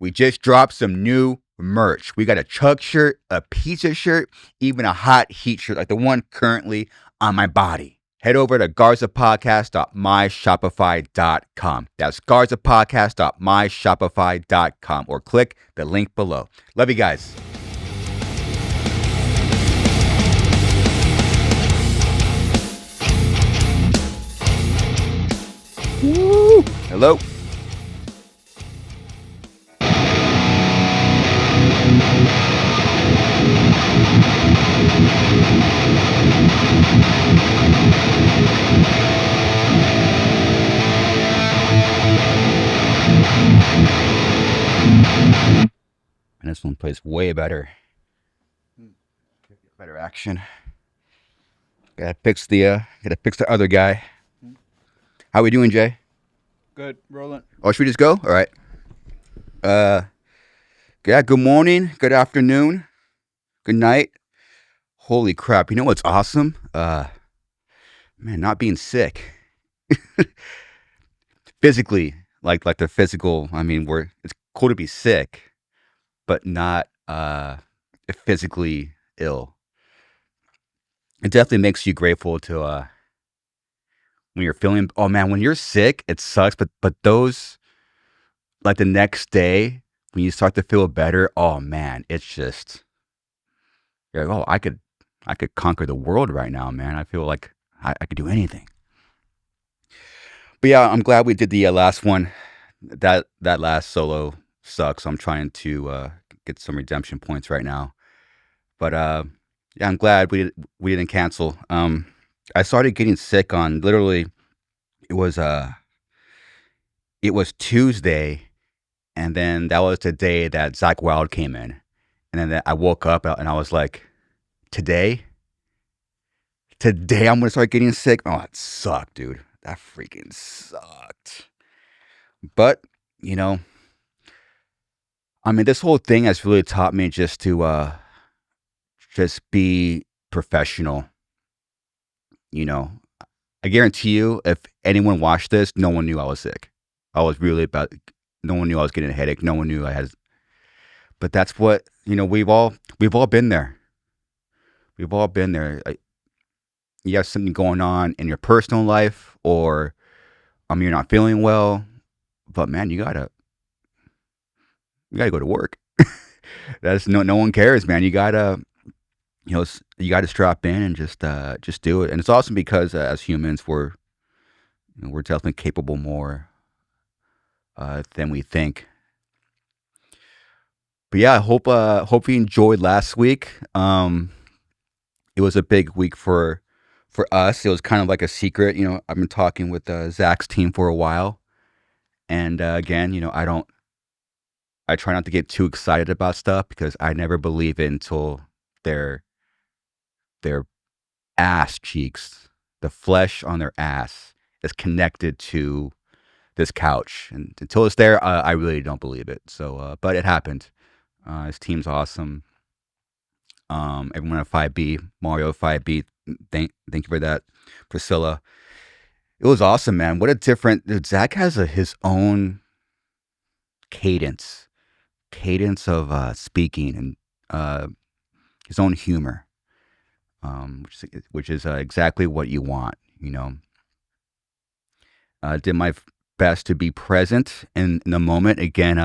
we just dropped some new merch. We got a chug shirt, a pizza shirt, even a hot heat shirt like the one currently on my body. Head over to garzapodcast.myshopify.com. That's garzapodcast.myshopify.com or click the link below. Love you guys. Woo! Hello. And this one plays way better. Better action. Gotta fix the other guy. How we doing, Jay? Good, rolling. Oh, should we just go? All right. Yeah, good morning, good afternoon, good night. Holy crap. You know what's awesome? Man, not being sick. Physically, like the physical, I mean, it's cool to be sick, but not physically ill. It definitely makes you grateful to when you're feeling, oh man, when you're sick, it sucks, but those, like the next day when you start to feel better, oh man, it's just, you're like, oh, I could conquer the world right now, man. I feel like I could do anything. But yeah, I'm glad we did the last one. That last solo sucks. I'm trying to get some redemption points right now. But yeah, I'm glad we didn't cancel. I started getting sick on literally it was Tuesday, and then that was the day that Zakk Wylde came in, and then I woke up and I was like, today I'm gonna start getting sick. Oh, that sucked, dude. That freaking sucked. But you know, I mean, this whole thing has really taught me just to just be professional. You know, I guarantee you, if anyone watched this, no one knew I was sick. No one knew I was getting a headache. No one knew I had. But that's what, we've all been there. We've all been there. You have something going on in your personal life, or you're not feeling well, but man, you gotta go to work. That's no one cares, man. You gotta strap in and just do it. And it's awesome because as humans, we're definitely capable more than we think. But yeah, I hope you enjoyed last week. It was a big week for us. It was kind of like a secret. I've been talking with Zakk's team for a while, and again, I try not to get too excited about stuff because I never believe it until their ass cheeks, the flesh on their ass, is connected to this couch, and until it's there, I really don't believe it. So, but it happened. His team's awesome. Everyone at 5B, Mario 5B, thank you for that, Priscilla. It was awesome, man. What a different. Dude, Zakk has his own cadence of speaking and his own humor, which is exactly what you want. Did my best to be present in the moment. Again,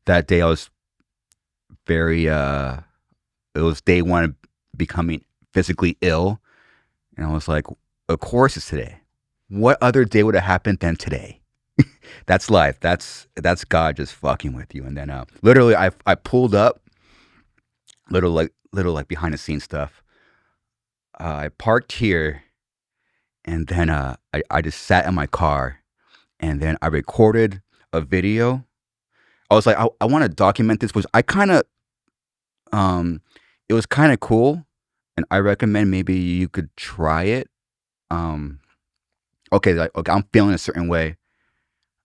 that day I was very. It was day one of becoming physically ill, and I was like, "Of course it's today. What other day would have happened than today?" That's life. That's God just fucking with you. And then literally, I pulled up, little like behind the scenes stuff. I parked here, and then I just sat in my car, and then I recorded a video. I was like, I want to document this, which I kind of it was kind of cool, and I recommend maybe you could try it. Okay, I'm feeling a certain way.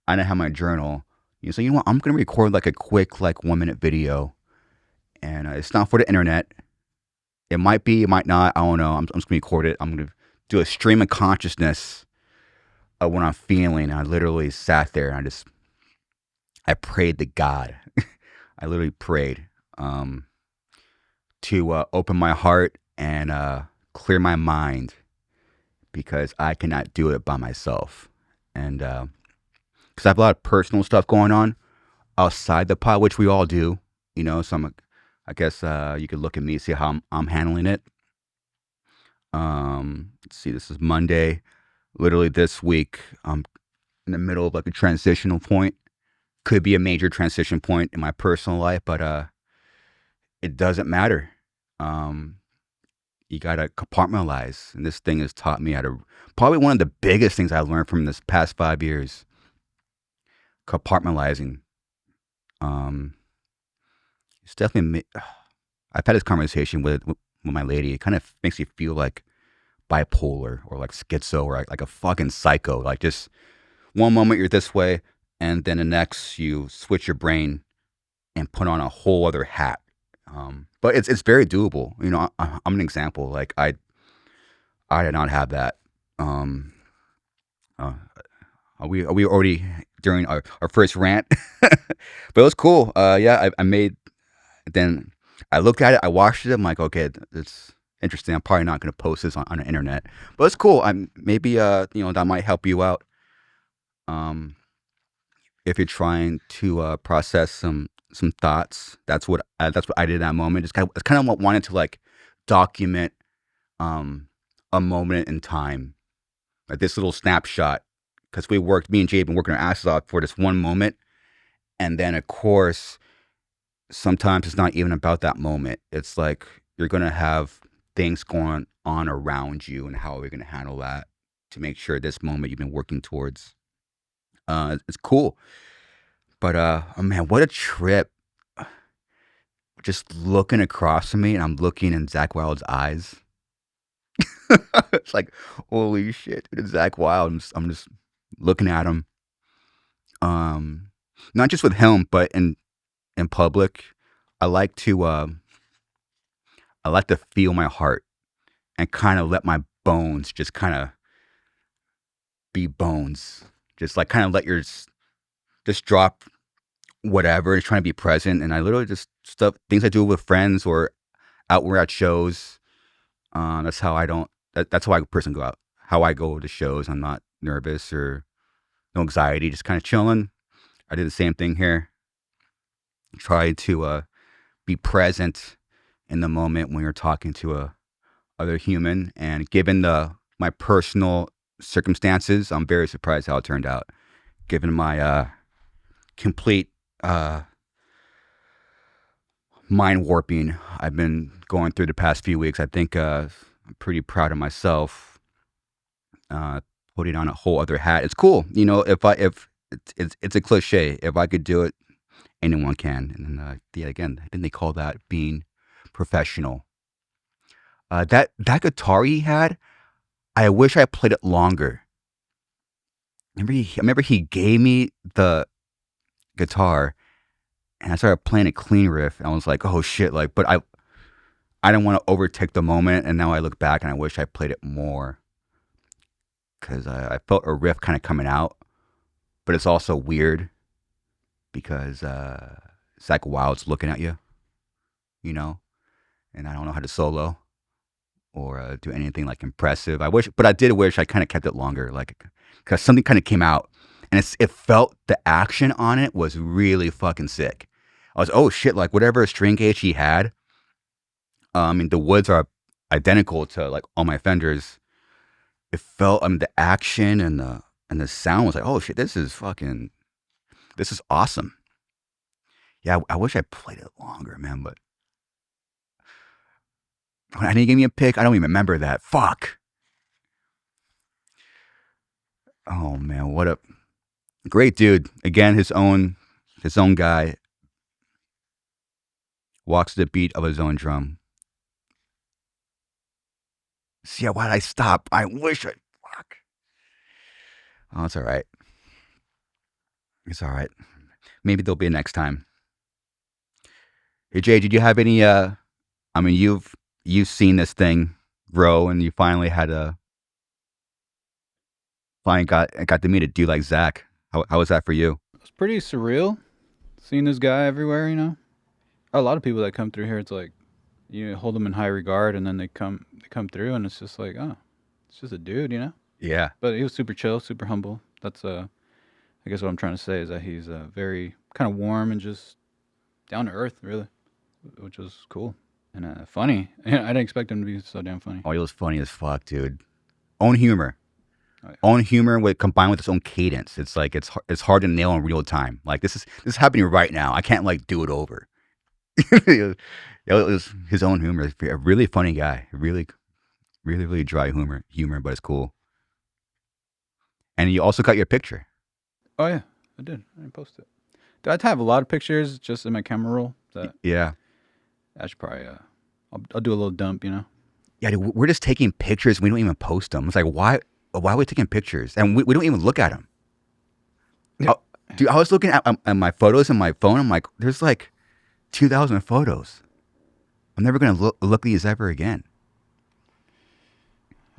I don't have my journal. So what? I'm gonna record like a quick 1-minute video, and it's not for the internet. It might be, it might not. I don't know. I'm just gonna record it. I'm gonna do a stream of consciousness of what I'm feeling. I literally sat there and I prayed to God. I literally prayed to open my heart and clear my mind because I cannot do it by myself. And because I have a lot of personal stuff going on outside the pod, which we all do, you know. So I guess you could look at me, see how I'm handling it. Let's see, this is Monday. Literally this week, I'm in the middle of like a transitional point. Could be a major transition point in my personal life, but it doesn't matter. Um, you gotta compartmentalize, and this thing has taught me how to. Probably one of the biggest things I learned from this past 5 years, compartmentalizing. Um, it's definitely. I've had this conversation with my lady. It kind of makes you feel like bipolar or like schizo or like a fucking psycho. Like just one moment you're this way, and then the next you switch your brain and put on a whole other hat. But it's very doable. You know, I'm an example. Like I did not have that. Um, uh, are we already during our first rant? But it was cool. Yeah, I made. Then I looked at it. I watched it. I'm like, okay, it's interesting. I'm probably not going to post this on the internet, but it's cool. I'm maybe you know that might help you out. Um, if you're trying to process some thoughts, that's what I did in that moment. It's kind of what wanted to like document a moment in time, like this little snapshot, because me and Jay have been working our asses off for this one moment, and then of course sometimes it's not even about that moment. It's like you're gonna have things going on around you, and how are we gonna handle that to make sure this moment you've been working towards. It's cool, but oh man, what a trip! Just looking across from me, and I'm looking in Zakk Wylde's eyes. It's like, holy shit, dude, it's Zakk Wylde. I'm just looking at him. Um, Not just with him, but in public. I like to I like to feel my heart and kind of let my bones just kind of be bones. Just like kind of let yours just drop whatever. Just trying to be present. And I literally just stuff things I do with friends or out where at shows. That's how I don't. That's how I person go out. How I go to shows. I'm not nervous or no anxiety. Just kind of chilling. I did the same thing here. Try to be present in the moment when you're talking to a other human. And given the my personal circumstances, I'm very surprised how it turned out. Given my complete mind warping I've been going through the past few weeks, I think I'm pretty proud of myself. Uh, Putting on a whole other hat. It's cool, you know. If it's a cliche. If I could do it, anyone can. And yeah, again, I think they call that being professional. That guitar he had, I wish I played it longer. I remember he gave me the guitar, and I started playing a clean riff, and I was like, oh shit, like, but I didn't want to overtake the moment, and now I look back and I wish I played it more because I felt a riff kind of coming out, but it's also weird because Zakk Wylde's looking at you, you know, and I don't know how to solo or do anything like impressive. But I did wish I kind of kept it longer, like because something kind of came out, and it felt the action on it was really fucking sick. I was oh shit, like whatever string gauge he had. I mean the woods are identical to like all my Fenders. It felt the action and the sound was like oh shit, this is awesome. Yeah, I wish I played it longer, man, but when I didn't give me a pick, I don't even remember that. Fuck. Oh man, what a great dude. Again, his own guy walks to the beat of his own drum. See, why did I stop? I wish I fuck. Oh, it's all right. It's all right. Maybe there'll be a next time. Hey Jay, did you have any I mean you've seen this thing grow and you finally got to meet a dude like Zakk. How was that for you? It's pretty surreal seeing this guy everywhere, you know? A lot of people that come through here, it's like you hold them in high regard, and then they come through, and it's just like, oh, it's just a dude, you know. Yeah. But he was super chill, super humble. That's I guess what I'm trying to say is that he's very kind of warm and just down to earth, really, which was cool and funny. I didn't expect him to be so damn funny. Oh, he was funny as fuck, dude. Own humor. Oh, yeah. Own humor with combined with its own cadence. It's like it's hard to nail in real time. Like this is happening right now. I can't like do it over. It was his own humor. A really funny guy. Really dry humor, but it's cool. And you also got your picture. Oh yeah, I did. I didn't post it. Dude, I have a lot of pictures just in my camera roll that Yeah. I should probably I'll do a little dump, you know. Yeah, dude, we're just taking pictures. We don't even post them. It's like, why are we taking pictures? And we don't even look at them. Yeah. Dude, I was looking at my photos on my phone. I'm like, there's like 2,000 photos. I'm never going to look these ever again.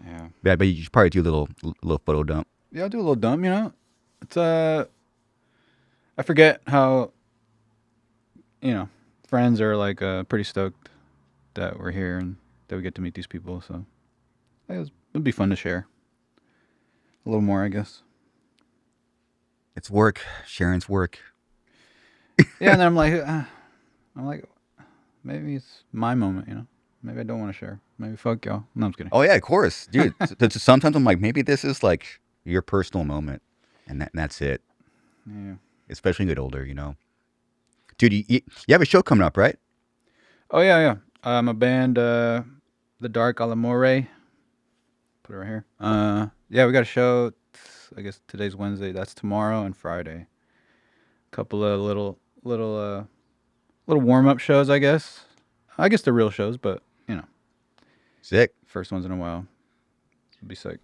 Yeah. Yeah, but you should probably do a little photo dump. Yeah, I'll do a little dump, you know. It's I forget how, you know, friends are like pretty stoked that we're here and that we get to meet these people. So it'd be fun to share a little more, I guess. It's work. Sharon's work. Yeah, and then I'm like, maybe it's my moment, you know. Maybe I don't want to share. Maybe fuck y'all. No, I'm just kidding. Oh, yeah, of course. Dude, sometimes I'm like, maybe this is like your personal moment. And that's it. Yeah. Especially when you get older, you know. Dude, you have a show coming up, right? Oh yeah, yeah. My band, The Dark Alamore. Put it right here. Yeah, we got a show. I guess today's Wednesday. That's tomorrow and Friday. Couple of little warm up shows, I guess. I guess they're real shows, but you know, Sick. first ones in a while. It'll be sick.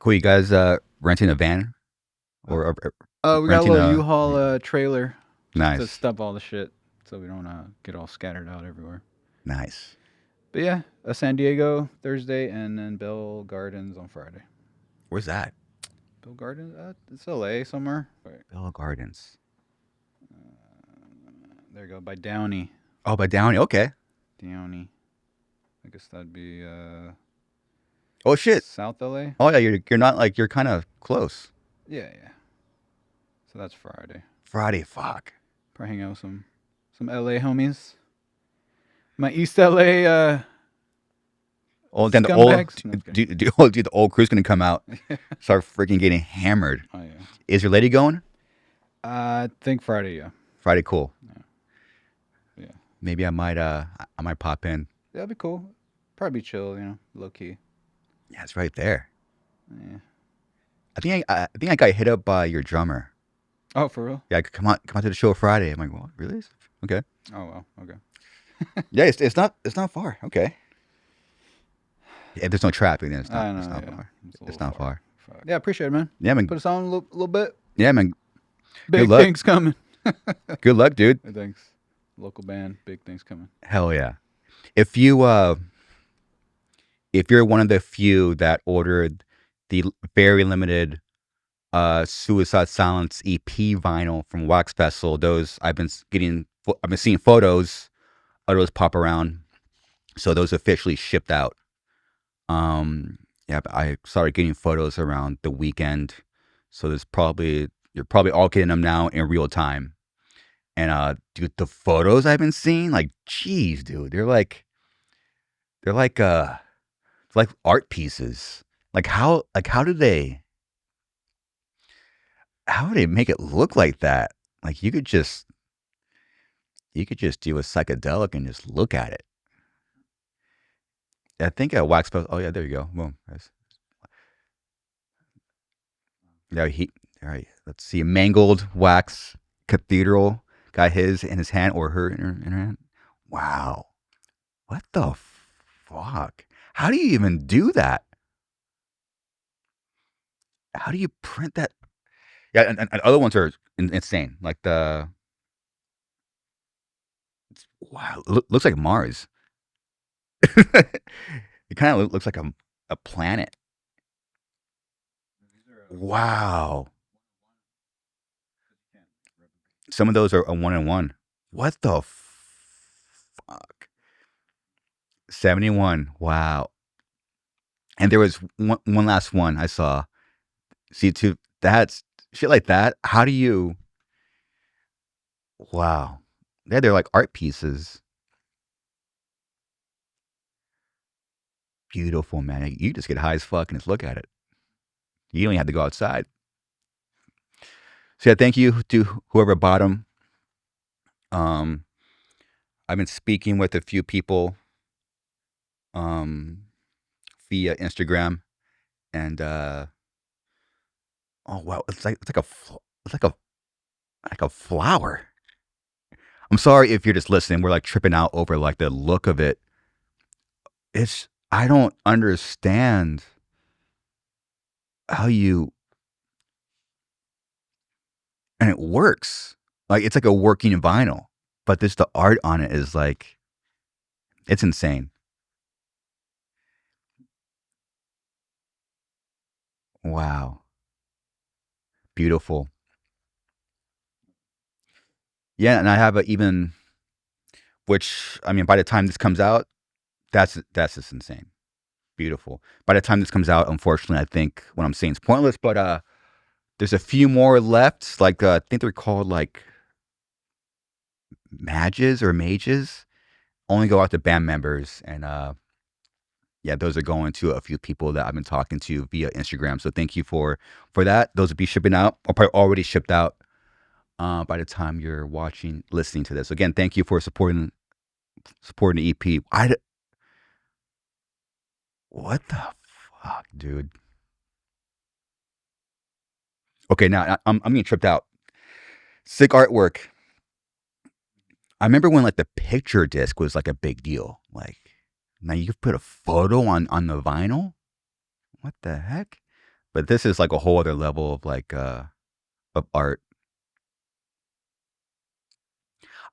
Cool. You guys renting a van or Oh, we got a renting little a U-Haul trailer just to nice, stuff all the shit, so we don't get all scattered out everywhere. nice. But yeah, San Diego Thursday, and then Bell Gardens on Friday. Where's that? Bell Gardens, it's LA somewhere. Wait, Bell Gardens. there you go, by Downey. Oh, by Downey. Okay. Downey. I guess that'd be Oh shit. South LA. Oh yeah, you're not like you're kind of close. Yeah, yeah. So that's Friday. Friday. Fuck. Probably hang out with some LA homies. My East LA Oh, then the old scumbags. No, I'm the old crew's gonna come out, kidding. start freaking getting hammered. Oh yeah. Is your lady going? I think Friday. Yeah. Friday, cool. Yeah. Maybe I might pop in. That'd be cool. Probably be chill, you know, low key. Yeah, it's right there. Yeah. I think I got hit up by your drummer. Oh, for real? Yeah, come on to the show Friday. I'm like, what? Really? Okay. Oh well. Okay. Yeah, it's not far. Okay. If there's no traffic, then it's I not know. it's not Yeah. far. It's a It's little not far. Fuck. Yeah, appreciate it, man. Yeah, man. Put us on a little bit. Yeah, man. Big luck. things coming. Good luck, dude. Thanks. Local band. Big things coming. Hell yeah. If you if you're one of the few that ordered the very limited Suicide Silence EP vinyl from Wax Festival, those I've been seeing photos of those pop around. So those officially shipped out. Yeah, but I started getting photos around the weekend. So you're probably all getting them now in real time. And dude, the photos I've been seeing, like, geez, dude, they're like art pieces. How do they make it look like that? Like you could just do a psychedelic and just look at it. I think a wax post. Oh yeah, there you go. Boom. Yeah, all right. Let's see. Mangled wax cathedral got his in his hand or her in her hand. Wow. What the fuck? How do you even do that? How do you print that? Yeah, and other ones are insane. Like wow, looks like Mars. It kind of looks like a planet. Wow. Some of those are a one on one. What the? Fuck. 71. Wow. And there was one last one I saw. See, too, that's shit like that. How do you? Wow. Yeah, they're like art pieces. Beautiful, man. You just get high as fuck and just look at it. You don't even have to go outside. So yeah, thank you to whoever bought them. Um, I've been speaking with a few people um, via Instagram, and oh wow, it's like a flower. I'm sorry if you're just listening. We're like tripping out over like the look of it. It's I don't understand how you and it works. Like it's like a working vinyl, but this the art on it is like it's insane. Wow, beautiful. Yeah, and I have a even which I mean by the time this comes out, that's just insane. Beautiful. By the time this comes out, unfortunately, I think what I'm saying is pointless. But there's a few more left. Like I think they're called like mages or mages. Only go out to band members, and yeah, those are going to a few people that I've been talking to via Instagram. So thank you for that. Those will be shipping out, or probably already shipped out by the time you're watching, listening to this. Again, thank you for supporting the EP. What the fuck, dude? Okay, now I'm getting tripped out. Sick artwork. I remember when like the picture disc was like a big deal. Like now you could put a photo on the vinyl. What the heck? But this is like a whole other level of like of art.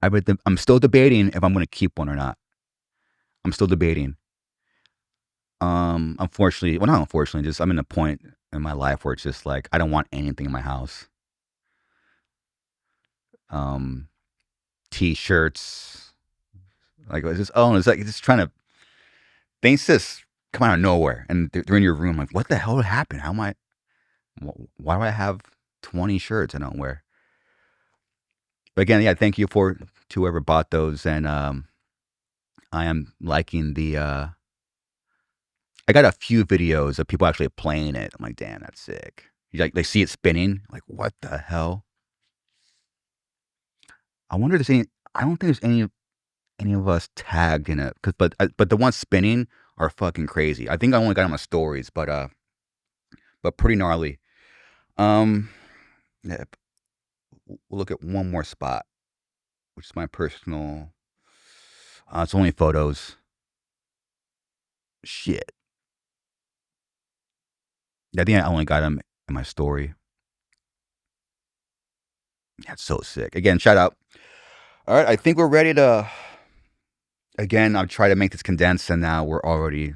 I'm still debating if I'm going to keep one or not. I'm still debating. Unfortunately, well, not unfortunately, just I'm in a point in my life where it's just like I don't want anything in my house. Um, T-shirts, like it's just it's like it's just trying to things just come out of nowhere, and they're in your room. Like, what the hell happened? How am I? Why do I have 20 shirts I don't wear? But again, yeah, thank you to whoever bought those, and I am liking the. I got a few videos of people actually playing it. I'm like, damn, that's sick. You like they see it spinning. Like, what the hell? I wonder if there's any. I don't think there's any of us tagged in it, cause but the ones spinning are fucking crazy. I think I only got on my stories, but pretty gnarly. Um, yeah, we'll look at one more spot, which is my personal. It's only photos. Shit. I think I only got them in my story. That's so sick. Again, shout out. All right, I think we're ready to. Again, I'll try to make this condensed, and now we're already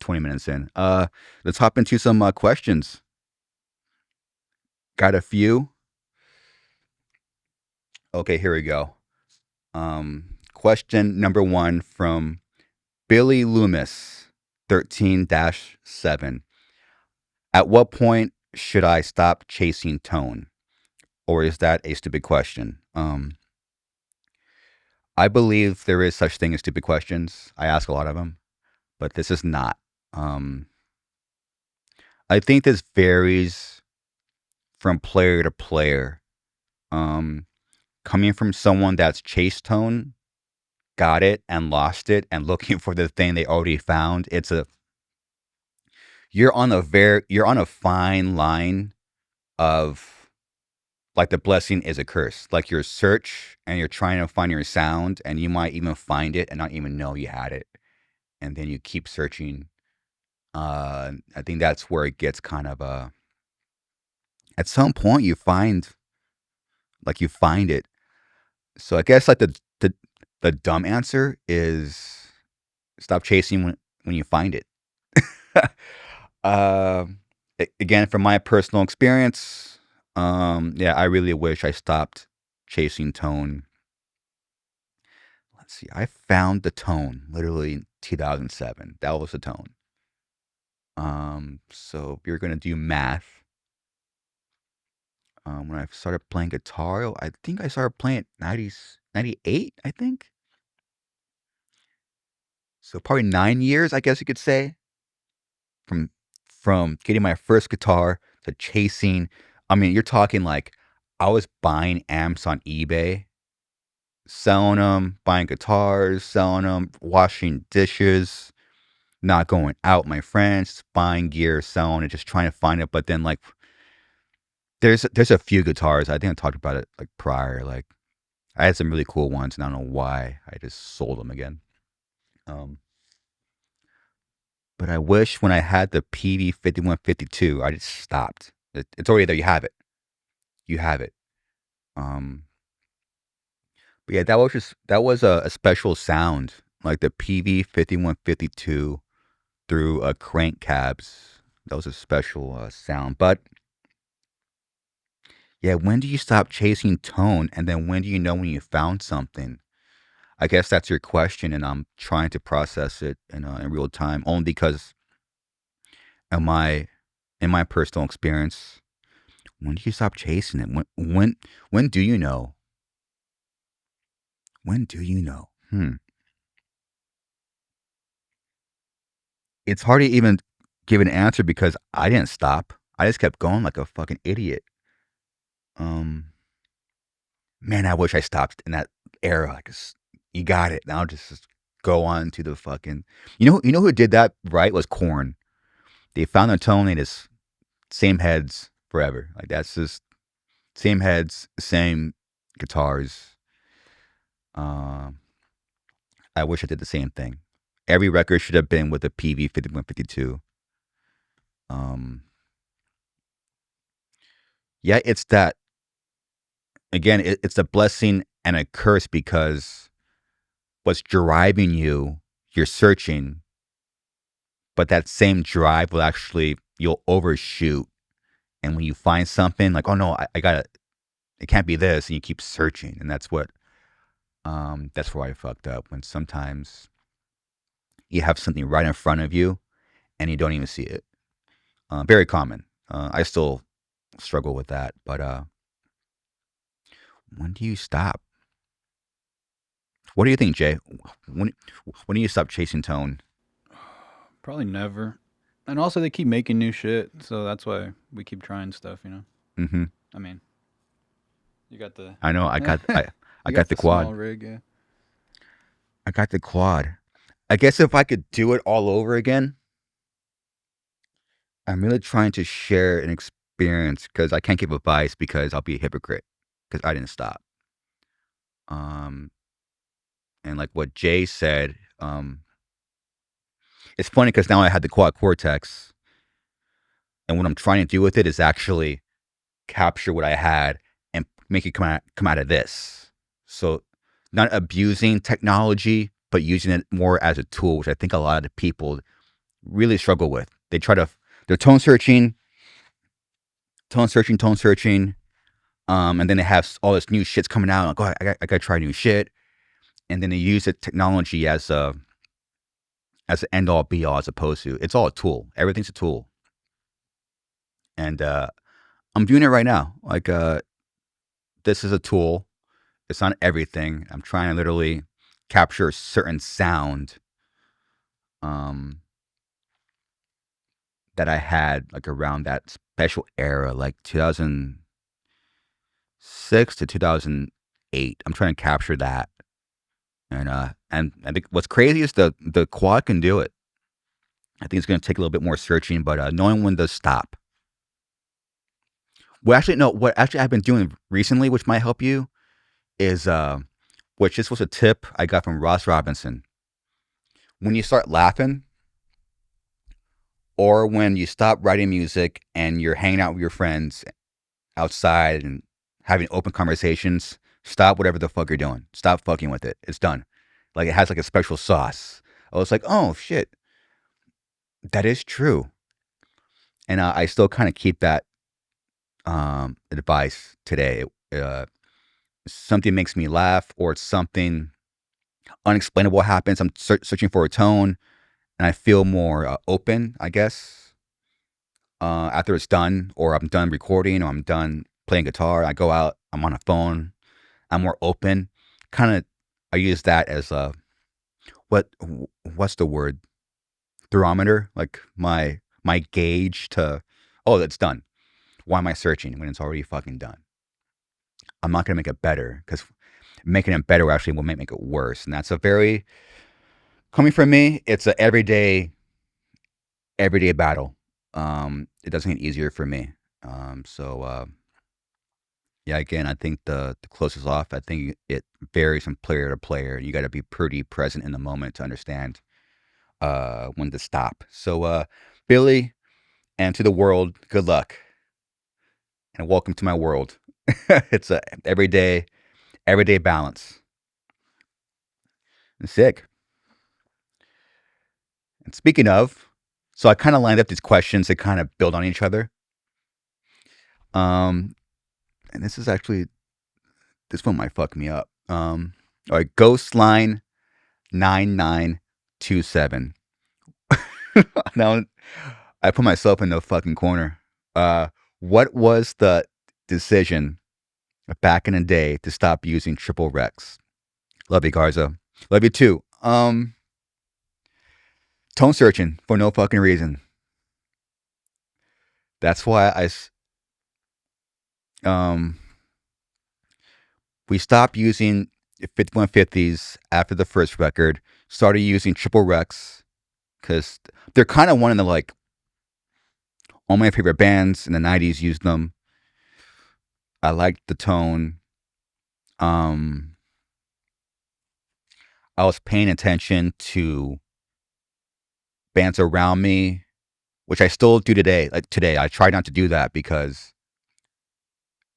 20 minutes in. Let's hop into some questions. Got a few. Okay, here we go. Question number one from Billy Loomis, 13-7. At what point should I stop chasing tone? Or is that a stupid question? I believe there is such thing as stupid questions. I ask a lot of them, but this is not. Um, I think this varies from player to player. Um, Coming from someone that's chase tone, got it and lost it, and looking for the thing they already found, you're on a fine line of like the blessing is a curse. Like your search and you're trying to find your sound, and you might even find it and not even know you had it, and then you keep searching. I think that's where it gets kind of at some point you find it. So I guess like the dumb answer is stop chasing when you find it. uh, Again, from my personal experience, yeah, I really wish I stopped chasing tone let's see. I found the tone literally in 2007. That was the tone. So if you're gonna do math, when I started playing guitar, I think I started playing at 90s, 98, I think. So probably 9 years, I guess you could say, from getting my first guitar to chasing. I mean, you're talking like I was buying amps on eBay, selling them, buying guitars, selling them, washing dishes, not going out with my friends, buying gear, selling it, just trying to find it. But then like there's a few guitars. I think I talked about it like prior. Like I had some really cool ones, and I don't know why I just sold them again. Um, but I wish when I had the PV 5152, I just stopped. It's already there. You have it. You have it. Um, but yeah, that was a special sound, like the PV 5152 through crank cabs. That was a special sound. But yeah, when do you stop chasing tone, and then when do you know when you found something? I guess that's your question, and I'm trying to process it in real time, only because in my personal experience, when do you stop chasing it? When do you know? When do you know? It's hard to even give an answer because I didn't stop. I just kept going like a fucking idiot. Um, man, I wish I stopped in that era. Like, you got it. Now just go on to the fucking. You know who did that right was Corn. They found their tone. They just same heads forever. Like that's just same heads, same guitars. Um, I wish I did the same thing. Every record should have been with a PV 5152. Um, yeah, it's that again. It's a blessing and a curse because what's driving you, you're searching, but that same drive will actually you'll overshoot. And when you find something like, oh no, I gotta, it can't be this, and you keep searching, and that's where I fucked up. When sometimes you have something right in front of you and you don't even see it. Very common. I still struggle with that. But when do you stop? What do you think, Jay? When when do you stop chasing tone? Probably never. And also, they keep making new shit, so that's why we keep trying stuff. You know. Hmm. I mean, you got the I know. I you got got the the quad. small rig, yeah. I got the quad. I guess if I could do it all over again, I'm really trying to share an experience because I can't give advice because I'll be a hypocrite because I didn't stop. Um, and like what Jay said, it's funny because now I had the quad cortex, and what I'm trying to do with it is actually capture what I had and make it come out of this. So, not abusing technology, but using it more as a tool, which I think a lot of the people really struggle with. They're tone searching, and then they have all this new shit's coming out. Like, oh, I gotta try new shit, and then they use the technology as an end all be all, as opposed to it's all a tool. Everything's a tool, and I'm doing it right now. Like, this is a tool. It's not everything. I'm trying to literally capture a certain sound um, that I had like around that special era, like 2006 to 2008. I'm trying to capture that, and I think what's crazy is the quad can do it. I think it's going to take a little bit more searching, but knowing when to stop. Well, actually, no. What actually I've been doing recently, which might help you, is which this was a tip I got from Ross Robinson. When you start laughing, or when you stop writing music and you're hanging out with your friends outside and having open conversations, stop whatever the fuck you're doing. Stop fucking with it. It's done. Like it has like a special sauce. I was like, oh shit, that is true. And I still kind of keep that advice today. Something makes me laugh, or it's something unexplainable happens. I'm searching for a tone, and I feel more open, I guess. After it's done, or I'm done recording, or I'm done playing guitar, I go out. I'm on a phone. I'm more open. Kind of, I use that as a what? What's the word? Thermometer, like my gauge to. Oh, that's done. Why am I searching when it's already fucking done? I'm not gonna make it better because making it better actually will make it worse, and that's a very coming from me. It's a everyday battle. It doesn't get easier for me. So yeah, again, I think the closest off. I think it varies from player to player. You got to be pretty present in the moment to understand when to stop. So Billy, and to the world, good luck and welcome to my world. It's a everyday balance. Sick. And speaking of, so I kind of lined up these questions that kind of build on each other. Um, and this one might fuck me up. All right, Ghost Line 9927. Now I put myself in the fucking corner. What was the decision back in the day to stop using triple Rex? Love you, Garza. Love you too. Tone searching for no fucking reason. That's why um we stopped using 5150s after the first record. Started using triple Rex because they're kind of one of the like all my favorite bands in the '90s used them. I liked the tone. Um, I was paying attention to bands around me, which I still do today. Like today, I try not to do that because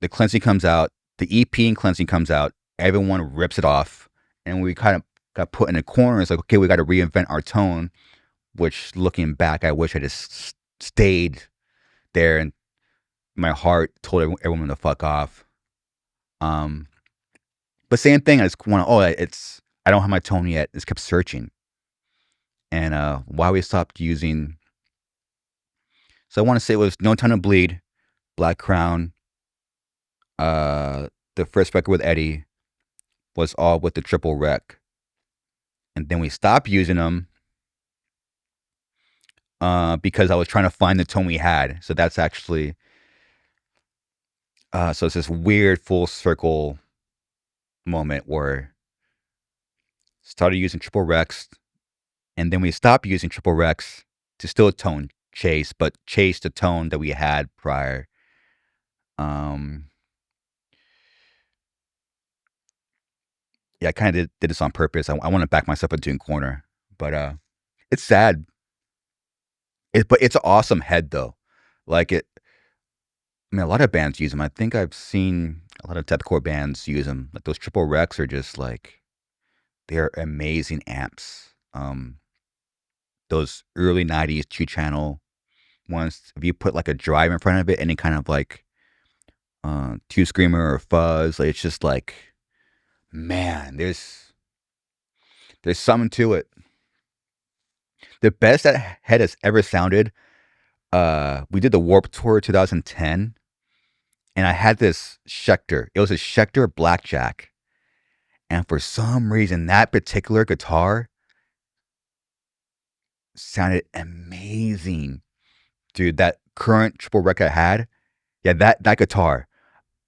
the cleansing comes out, the EP and cleansing comes out, everyone rips it off, and we kind of got put in a corner. It's like, okay, we got to reinvent our tone. Which, looking back, I wish I just stayed there, and my heart told everyone to fuck off. Um, but same thing. I just want to. Oh, I don't have my tone yet. Just kept searching, and why we stopped using. So I want to say it was No Time to Bleed, Black Crown. Uh, the first record with Eddie was all with the triple rec, and then we stopped using them because I was trying to find the tone we had. So that's actually so it's this weird full circle moment where started using triple recs, and then we stopped using triple recs to still tone chase, but chase the tone that we had prior. Um, yeah, I kind of did this on purpose. I want to back myself into a corner, but it's sad. But it's an awesome head though. Like it. I mean, a lot of bands use them. I think I've seen a lot of deathcore bands use them. Like those triple recs are just like they're amazing amps. Those early '90s two channel ones. If you put like a drive in front of it, any kind of like two screamer or fuzz, like, it's just like man, there's something to it. The best that head has ever sounded. We did the Warp Tour 2010, and I had this Schecter. It was a Schecter Blackjack, and for some reason, that particular guitar sounded amazing, dude. That current triple record I had, yeah, that guitar,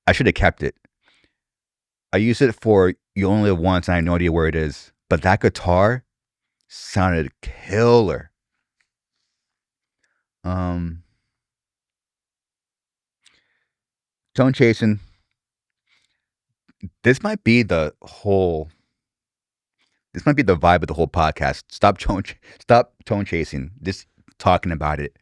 I should have kept it. I used it for You Only Live Once, and I have no idea where it is. But that guitar sounded killer. Um, Tone chasing. This might be the whole. This might be the vibe of the whole podcast. Stop tone chasing. Just talking about it.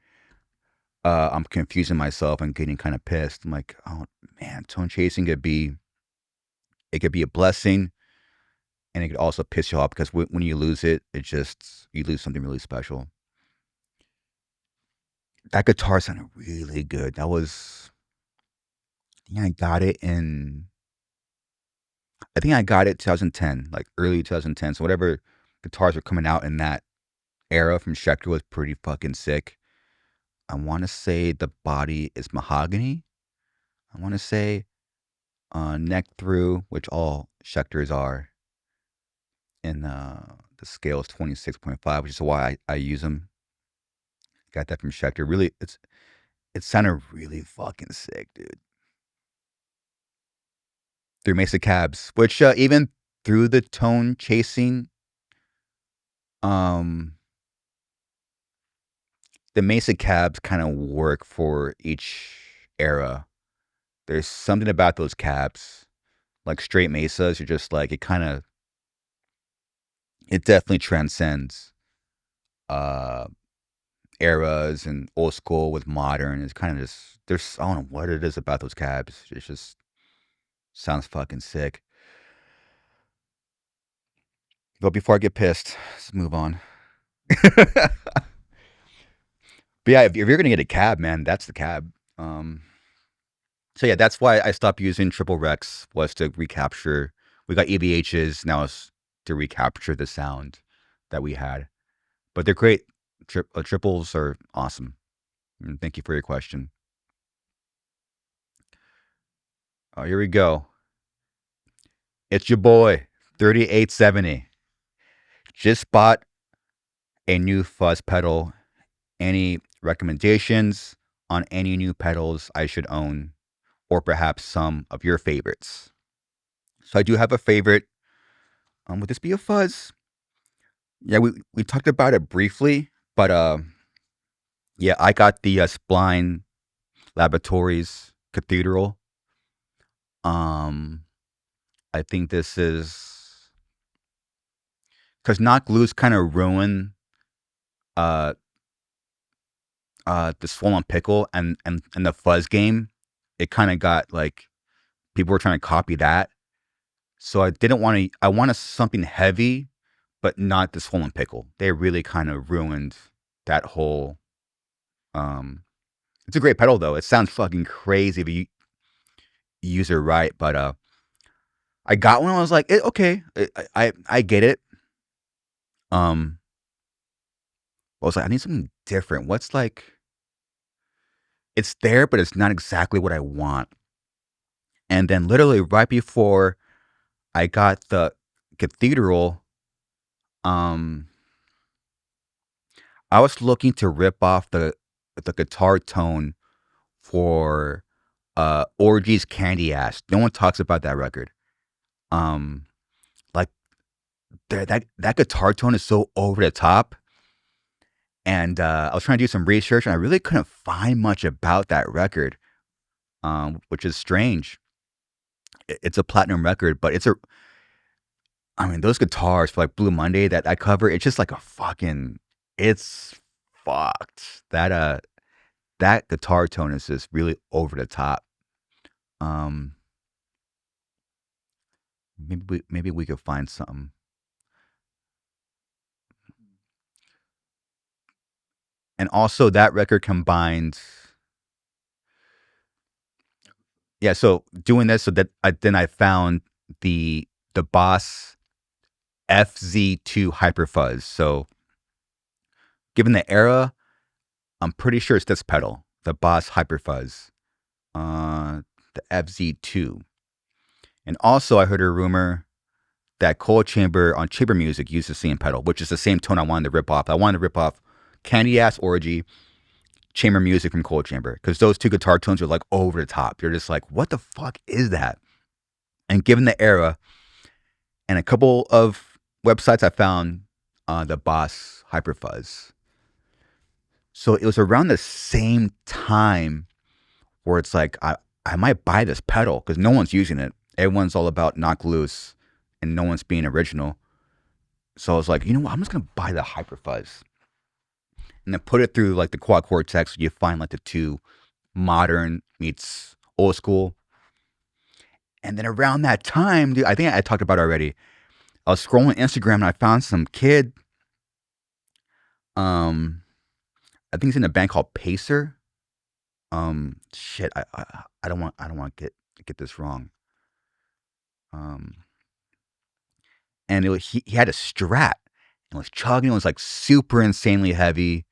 I'm confusing myself and getting kind of pissed. I'm like, oh man, tone chasing could be a blessing, and it could also piss you off because when you lose it, you lose something really special. That guitar sounded really good. I think I got it in. I think I got it 2010, like early 2010. So whatever guitars were coming out in that era from Schecter was pretty fucking sick. I want to say the body is mahogany. I want to say neck through, which all Schecters are, and the scale is 26.5, which is why I use them. Got that from Schecter. Really, it sounded really fucking sick, dude. Through Mesa cabs, which even through the tone chasing, um, the Mesa cabs kind of work for each era. There's something about those cabs, like straight Mesas. You're just like it definitely transcends uh eras and old school with modern. It's kind of just I don't know what it is about those cabs. It just sounds fucking sick. But before I get pissed, let's move on. But yeah, if you're gonna get a cab, man, that's the cab. So yeah, that's why I stopped using triple Rex, was to recapture. We got EVHs, now it's to recapture the sound that we had. But they're great. Triples are awesome. And thank you for your question. Here we go. It's your boy, 3870. Just bought a new fuzz pedal. Any recommendations on any new pedals I should own, or perhaps some of your favorites? So I do have a favorite. Would this be a fuzz? Yeah, we talked about it briefly, but yeah, I got the Spline Laboratories Cathedral. Um, I think this is because Knock Loose kind of ruined uh the Swollen Pickle and the Fuzz game. It kind of got like people were trying to copy that, so I didn't want to. I wanted something heavy, but not the Swollen Pickle. They really kind of ruined that whole. Um, it's a great pedal though. It sounds fucking crazy if you use it right, but I got one. I was like, okay, I get it. Um, I was like, I need something different. What's like? It's there, but it's not exactly what I want. And then literally right before I got the Cathedral, um, I was looking to rip off the guitar tone for Orgy's Candy Ass. No one talks about that record. Um, like that guitar tone is so over the top. And I was trying to do some research, and I really couldn't find much about that record, which is strange. It's a platinum record, but I mean, those guitars for like Blue Monday that cover, it's just like a fucking, it's fucked. That guitar tone is just really over the top. Um, maybe we could find something. And also that record combined, yeah. So doing this, so that then I found the Boss FZ2 Hyper Fuzz. So given the era, I'm pretty sure it's this pedal, the Boss Hyper Fuzz, the FZ2. And also, I heard a rumor that Cold Chamber on Chamber Music used the same pedal, which is the same tone I wanted to rip off. I wanted to rip off Candy Ass Orgy, Chamber Music from Cold Chamber, because those two guitar tones are like over the top. You're just like, what the fuck is that? And given the era, and a couple of websites I found the Boss Hyper Fuzz. So it was around the same time where it's like, I might buy this pedal because no one's using it. Everyone's all about Knock Loose and no one's being original. So I was like, you know what? I'm just going to buy the Hyper Fuzz and then put it through like the quad cortex. So you find like the two modern meets old school. And then around that time, dude, I think I talked about it already. I was scrolling Instagram and I found some kid. Um, I think he's in a band called Pacer. Shit, I don't want to get this wrong. Um, and he had a Strat. It was chugging. It was like super insanely heavy.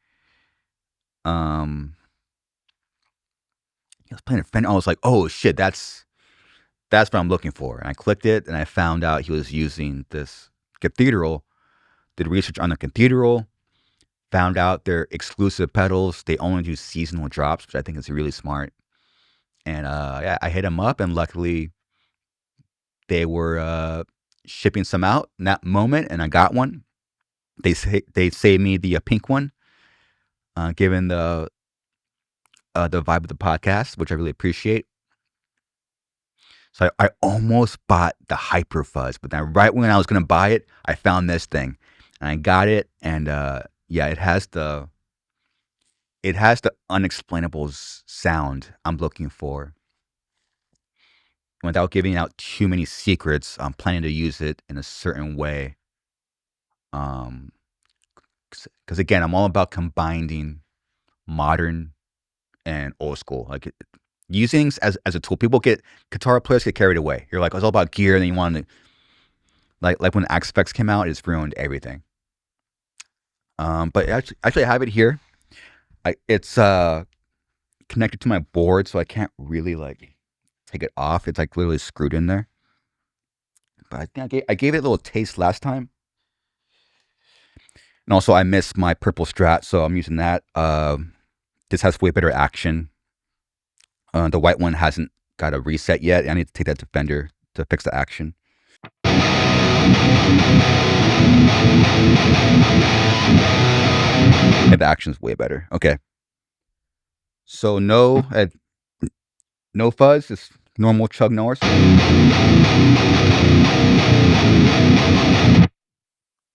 He was playing a Fender. I was like, oh shit, that's what I'm looking for. And I clicked it, and I found out he was using this cathedral. Did research on the cathedral. Found out they're exclusive pedals. They only do seasonal drops, which I think is really smart. And yeah, I hit them up, and luckily they were shipping some out in that moment, and I got one. They saved me the pink one, given the vibe of the podcast, which I really appreciate. So I almost bought the Hyper Fuzz, but then right when I was gonna buy it, I found this thing, and I got it, and yeah, it has the unexplainable sound I'm looking for. Without giving out too many secrets, I'm planning to use it in a certain way. Because again, I'm all about combining modern and old school. Like using as a tool. Guitar players get carried away. You're like, it's all about gear, and then you want to like when Axe Effects came out, it's ruined everything. But actually, I have it here. It's connected to my board, so I can't really like take it off. It's like literally screwed in there. But I think I gave it a little taste last time. And also, I missed my purple Strat, so I'm using that. This has way better action. The white one hasn't got a reset yet. I need to take that to Fender to fix the action. And the action's way better. Okay. So no fuzz, just normal chug Norse.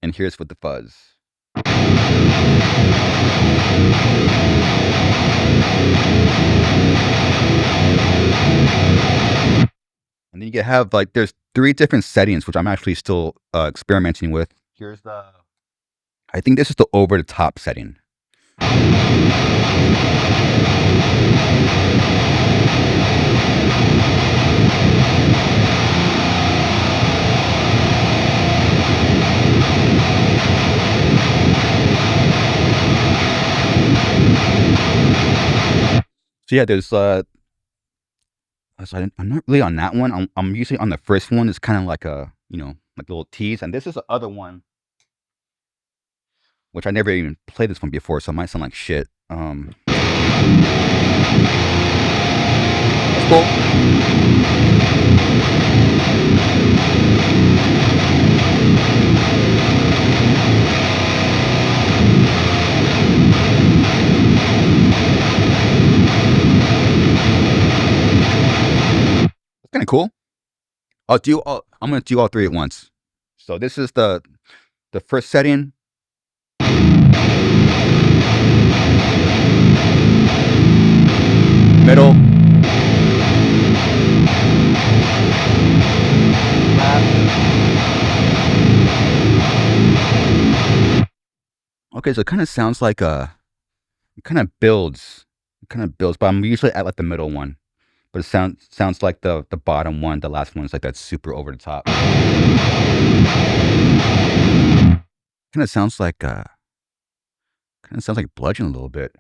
And here's with the fuzz. And then you can have like there's 3 different settings, which I'm actually still experimenting with. Here's I think this is the over the top setting. So yeah, there's so I'm not really on that one. I'm usually on the first one. It's kind of like a like a little tease, and this is the other one, which I never even played this one before, so it might sound like shit. That's cool. It's kind of cool. I'm gonna do all 3 at once. So this is the first setting. Middle. Okay, so it kind of sounds like it kind of builds, but I'm usually at like the middle one. But it sounds like the bottom one, the last one is like that super over the top. Kind of sounds like bludgeon a little bit.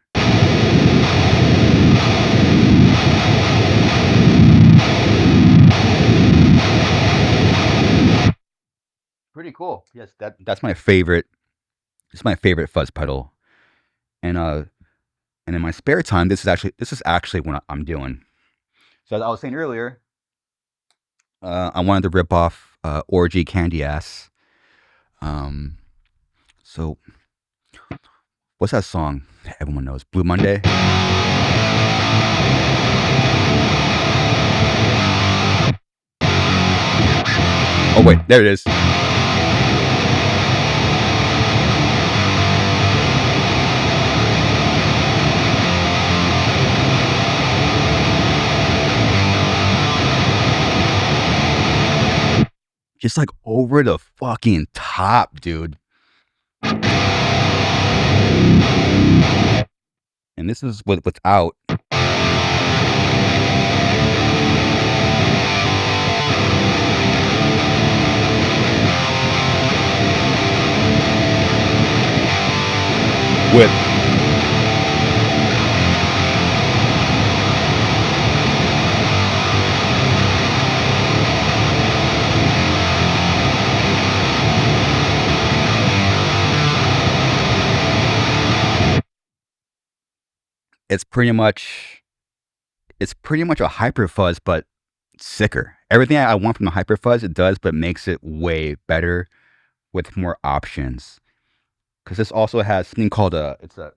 Pretty cool. Yes, that's my favorite. It's my favorite fuzz pedal. And in my spare time, this is actually what I'm doing. So as I was saying earlier, I wanted to rip off Orgy Candy Ass. So what's that song everyone knows? Blue Monday? Oh wait, there it is. Just like over the fucking top, dude. And this is without. with it's pretty much a hyper fuzz, but sicker. Everything I want from the hyper fuzz, it does, but makes it way better with more options. Because this also has something called it's a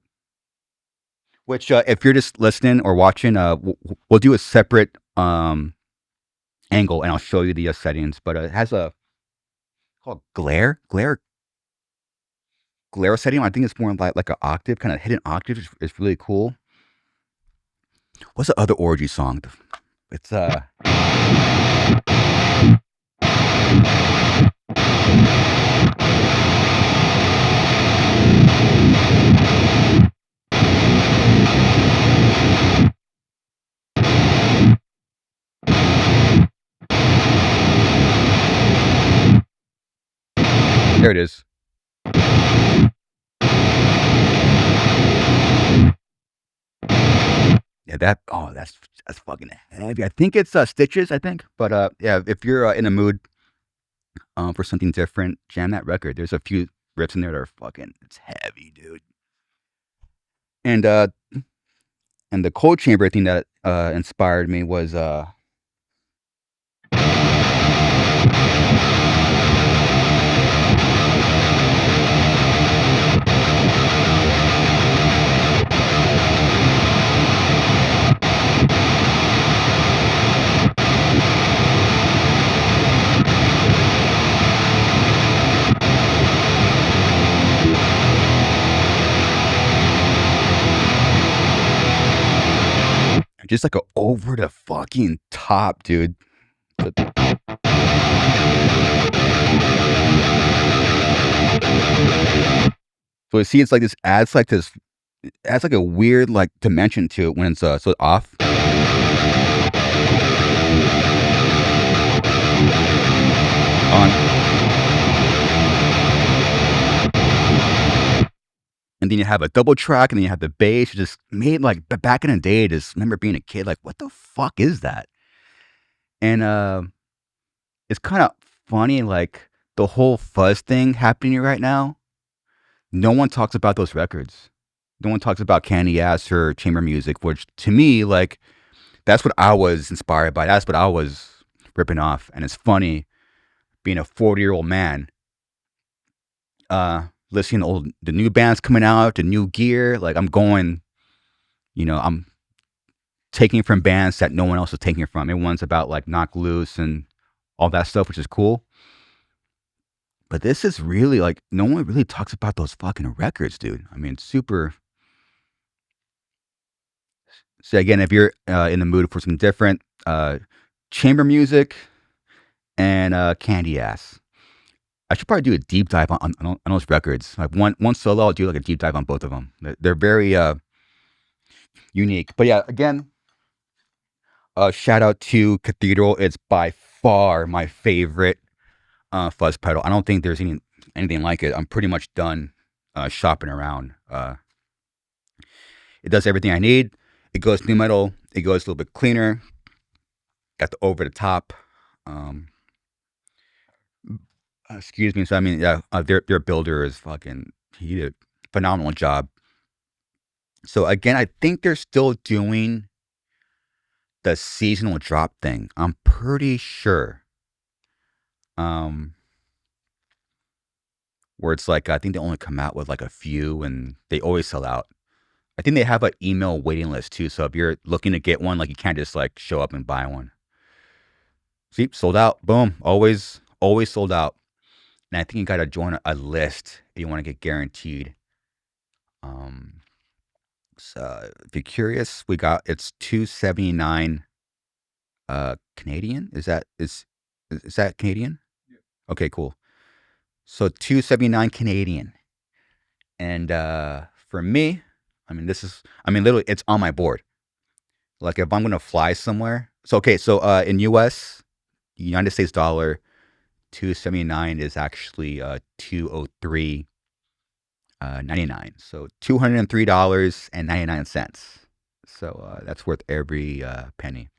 which if you're just listening or watching, we'll do a separate angle and I'll show you the settings. But it has a called glare setting. I think it's more like an octave, kind of hidden octave. It's really cool. What's the other Orgy song? It's there it is. Yeah, that's fucking heavy. I think it's Stitches. I think, but yeah, if you're in a mood for something different, jam that record. There's a few riffs in there that are fucking. It's heavy, dude. And and the cold chamber thing that inspired me was just like a over the fucking top, dude. So you see, it's like this adds like a weird like dimension to it when it's so off. On. And then you have a double track, and then you have the bass. Just made like back in the day. Just remember being a kid, like, what the fuck is that? And it's kind of funny, like the whole fuzz thing happening right now. No one talks about those records. No one talks about Candy Ass or chamber music, which to me, like, that's what I was inspired by. That's what I was ripping off. And it's funny being a 40-year-old man, listening to the new bands coming out, the new gear. Like, I'm going, I'm taking from bands that no one else is taking from. Everyone's about like Knock Loose and all that stuff, which is cool. But this is really like, no one really talks about those fucking records, dude. I mean, super. So again, if you're in the mood for something different, chamber music and Candy Ass. I should probably do a deep dive on those records. Like one solo, I'll do like a deep dive on both of them. They're very unique. But yeah, again, shout out to Cathedral. It's by far my favorite fuzz pedal. I don't think there's anything like it. I'm pretty much done shopping around. It does everything I need. It goes new metal. It goes a little bit cleaner. Got the over the top. Excuse me. So I mean, yeah, their builder is fucking. He did a phenomenal job. So again, I think they're still doing the seasonal drop thing. I'm pretty sure. Where it's like I think they only come out with like a few, and they always sell out. I think they have an email waiting list too. So if you're looking to get one, like you can't just like show up and buy one. See, sold out. Boom. Always sold out. And I think you got to join a list if you want to get guaranteed. So if you're curious, it's $279 Canadian. Is that Canadian? Yeah. Okay, cool. So $279 Canadian. And for me, I mean literally it's on my board. Like if I'm gonna fly somewhere. So in US, United States dollar, $279 is actually $203 $99. So $203.99. So that's worth every penny.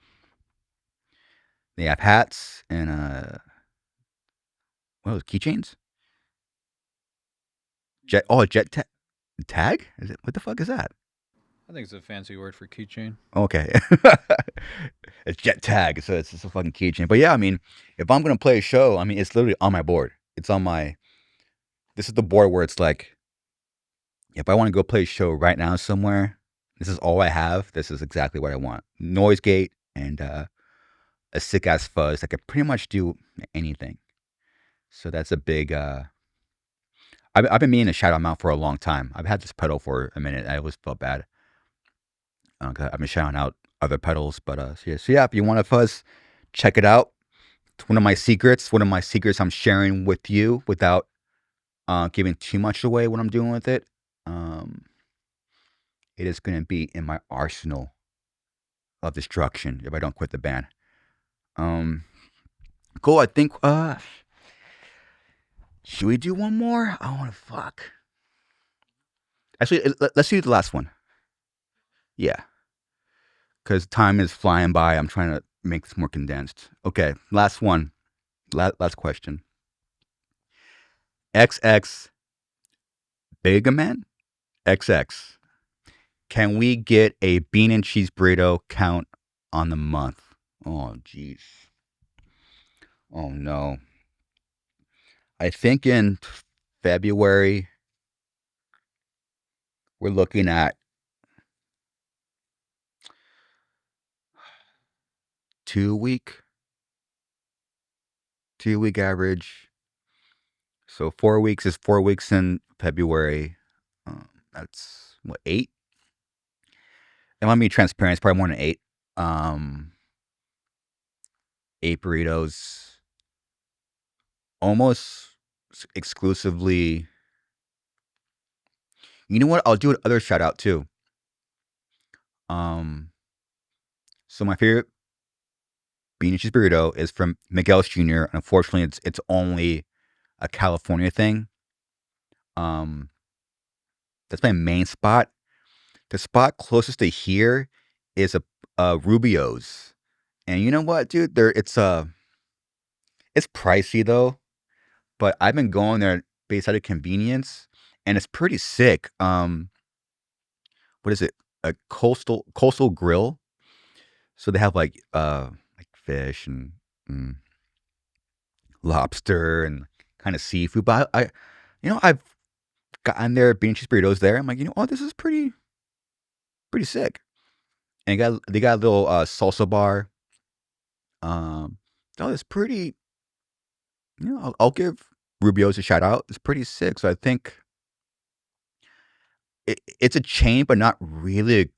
They have hats and what was keychains? Tag? Is it what the fuck is that? I think it's a fancy word for keychain. Okay. It's jet tag, so it's just a fucking keychain. But yeah, I mean, if I'm gonna play a show, I mean, it's literally on my board. It's on my. This is the board where it's like, if I want to go play a show right now somewhere, this is all I have. This is exactly what I want. Noise gate and a sick ass fuzz that could pretty much do anything. So that's a big. I've been meaning to shout them out for a long time. I've had this pedal for a minute. I always felt bad. 'Cause I've been shouting out other pedals, but so yeah, if you want a fuzz, check it out. It's one of my secrets. One of my secrets I'm sharing with you without giving too much away what I'm doing with it. It is going to be in my arsenal of destruction if I don't quit the band. Cool. I think. Should we do one more? I want to fuck. Actually, let's do the last one. Yeah, because time is flying by. I'm trying to make this more condensed. Okay, last one. Last question. XX Big Man XX. Can we get a bean and cheese burrito count on the month? Oh, jeez. Oh, no. I think in February, we're looking at 2 week average. So 4 weeks is 4 weeks in February. That's what, 8? And let me be transparent. It's probably more than 8. 8 burritos, almost exclusively. You know what? I'll do another shout out too. So my favorite bean and cheese burrito is from Miguel's Jr. Unfortunately, it's only a California thing. That's my main spot. The spot closest to here is a Rubio's, and you know what, dude? It's pricey though, but I've been going there based out of convenience, and it's pretty sick. What is it? A coastal grill. So they have like fish and mm, lobster and kind of seafood. But I've gotten their bean and cheese burritos there. I'm like, oh, this is pretty sick. And they got a little salsa bar. Oh, it's pretty. I'll give Rubio's a shout out. It's pretty sick. So I think it's a chain, but not really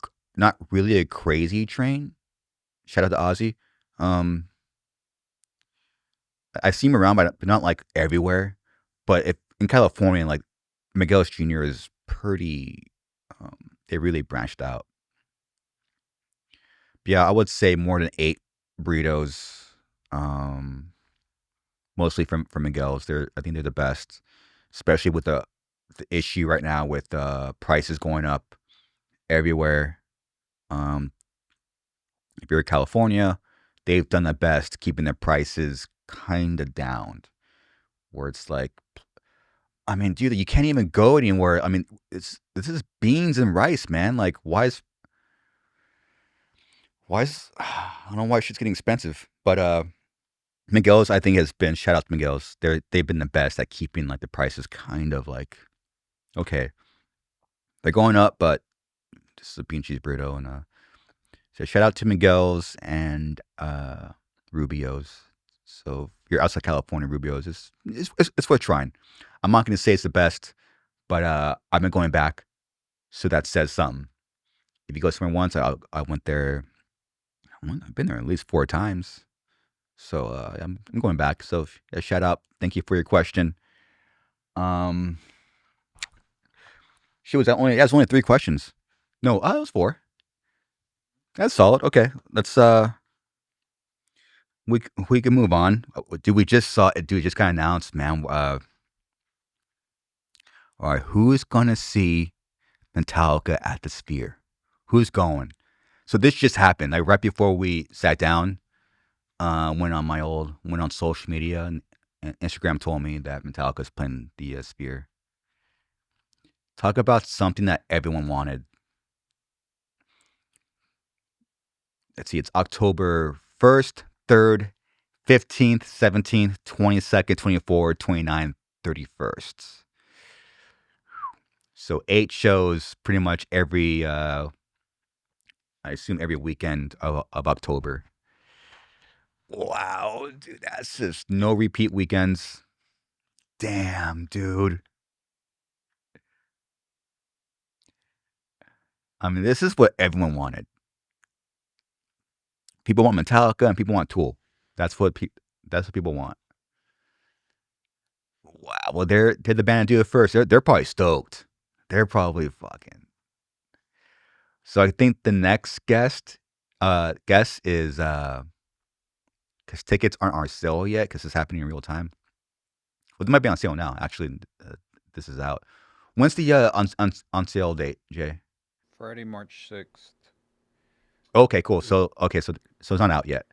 a crazy train. Shout out to Ozzy. Um, I see him around, but not like everywhere. But if in California, like Miguel's Jr. is pretty. They really branched out. But yeah, I would say more than 8 burritos. Mostly from Miguel's. I think they're the best, especially with the issue right now with prices going up everywhere. Um, if you're in California, they've done the best keeping their prices kind of down. Where it's like, I mean, dude, you can't even go anywhere. I mean, this is beans and rice, man. Like, I don't know why shit's getting expensive, but Miguel's I think has been shout out to Miguel's. They've been the best at keeping like the prices kind of like okay. They're going up, but this is a bean and cheese burrito and so shout out to Miguel's and Rubio's. So if you're outside California, Rubio's it's worth trying. I'm not going to say it's the best, but I've been going back, so that says something. If you go somewhere once, I went there. I've been there at least 4 times, so I'm going back. So shout out, thank you for your question. Um, she was that's only 3 questions. No, it was 4. That's solid. Okay, let's we can move on. Dude, we just kind of announced, man. All right, who's gonna see Metallica at the Sphere? Who's going? So this just happened. Like right before we sat down, went on social media, and Instagram told me that Metallica's playing the Sphere. Talk about something that everyone wanted. Let's see, it's October 1st, 3rd, 15th, 17th, 22nd, 24th, 29th, 31st. So 8 shows pretty much every, I assume every weekend of October. Wow, dude, that's just no repeat weekends. Damn, dude. I mean, this is what everyone wanted. People want Metallica and people want Tool. That's what that's what people want. Wow. Well, they're the band to do it first. They're probably stoked. They're probably fucking. So I think the next guest is because tickets aren't on sale yet because it's happening in real time. Well, they might be on sale now. Actually, this is out. When's the on sale date, Jay? Friday, March 6th. Okay, cool. So it's not out yet.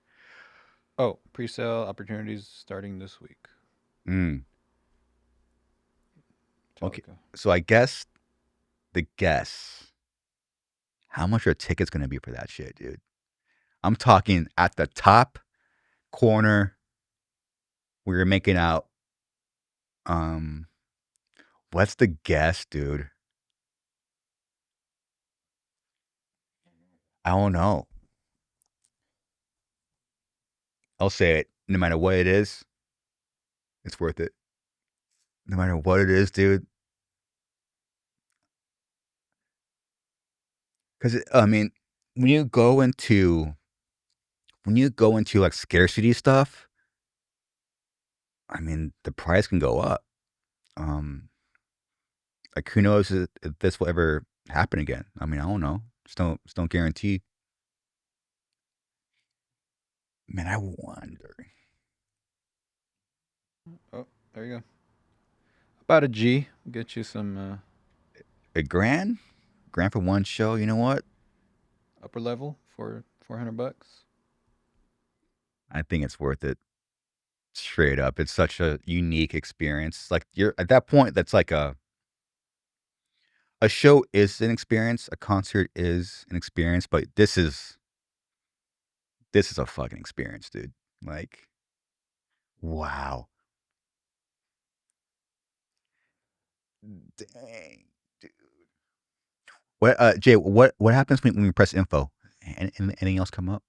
Oh, pre-sale opportunities starting this week. Mm, okay. Metallica. So I guess the guess. How much are tickets gonna be for that shit, dude? I'm talking at the top corner where you're making out. Um, what's the guess, dude? I don't know. I'll say it. No matter what it is, it's worth it. No matter what it is, dude. Because I mean, when you go into like scarcity stuff, I mean, the price can go up. Um, like who knows if this will ever happen again? I mean, I don't know. Just don't guarantee. Man, I wonder. Oh, there you go. About a G. Get you some A grand for one show. You know what? upper level for $400. I think it's worth it. Straight up, it's such a unique experience. Like you're at that point, that's like a show is an experience, a concert is an experience, but this is a fucking experience, dude. Like, wow, dang, dude. What, Jay? What happens when we press info? Anything else come up?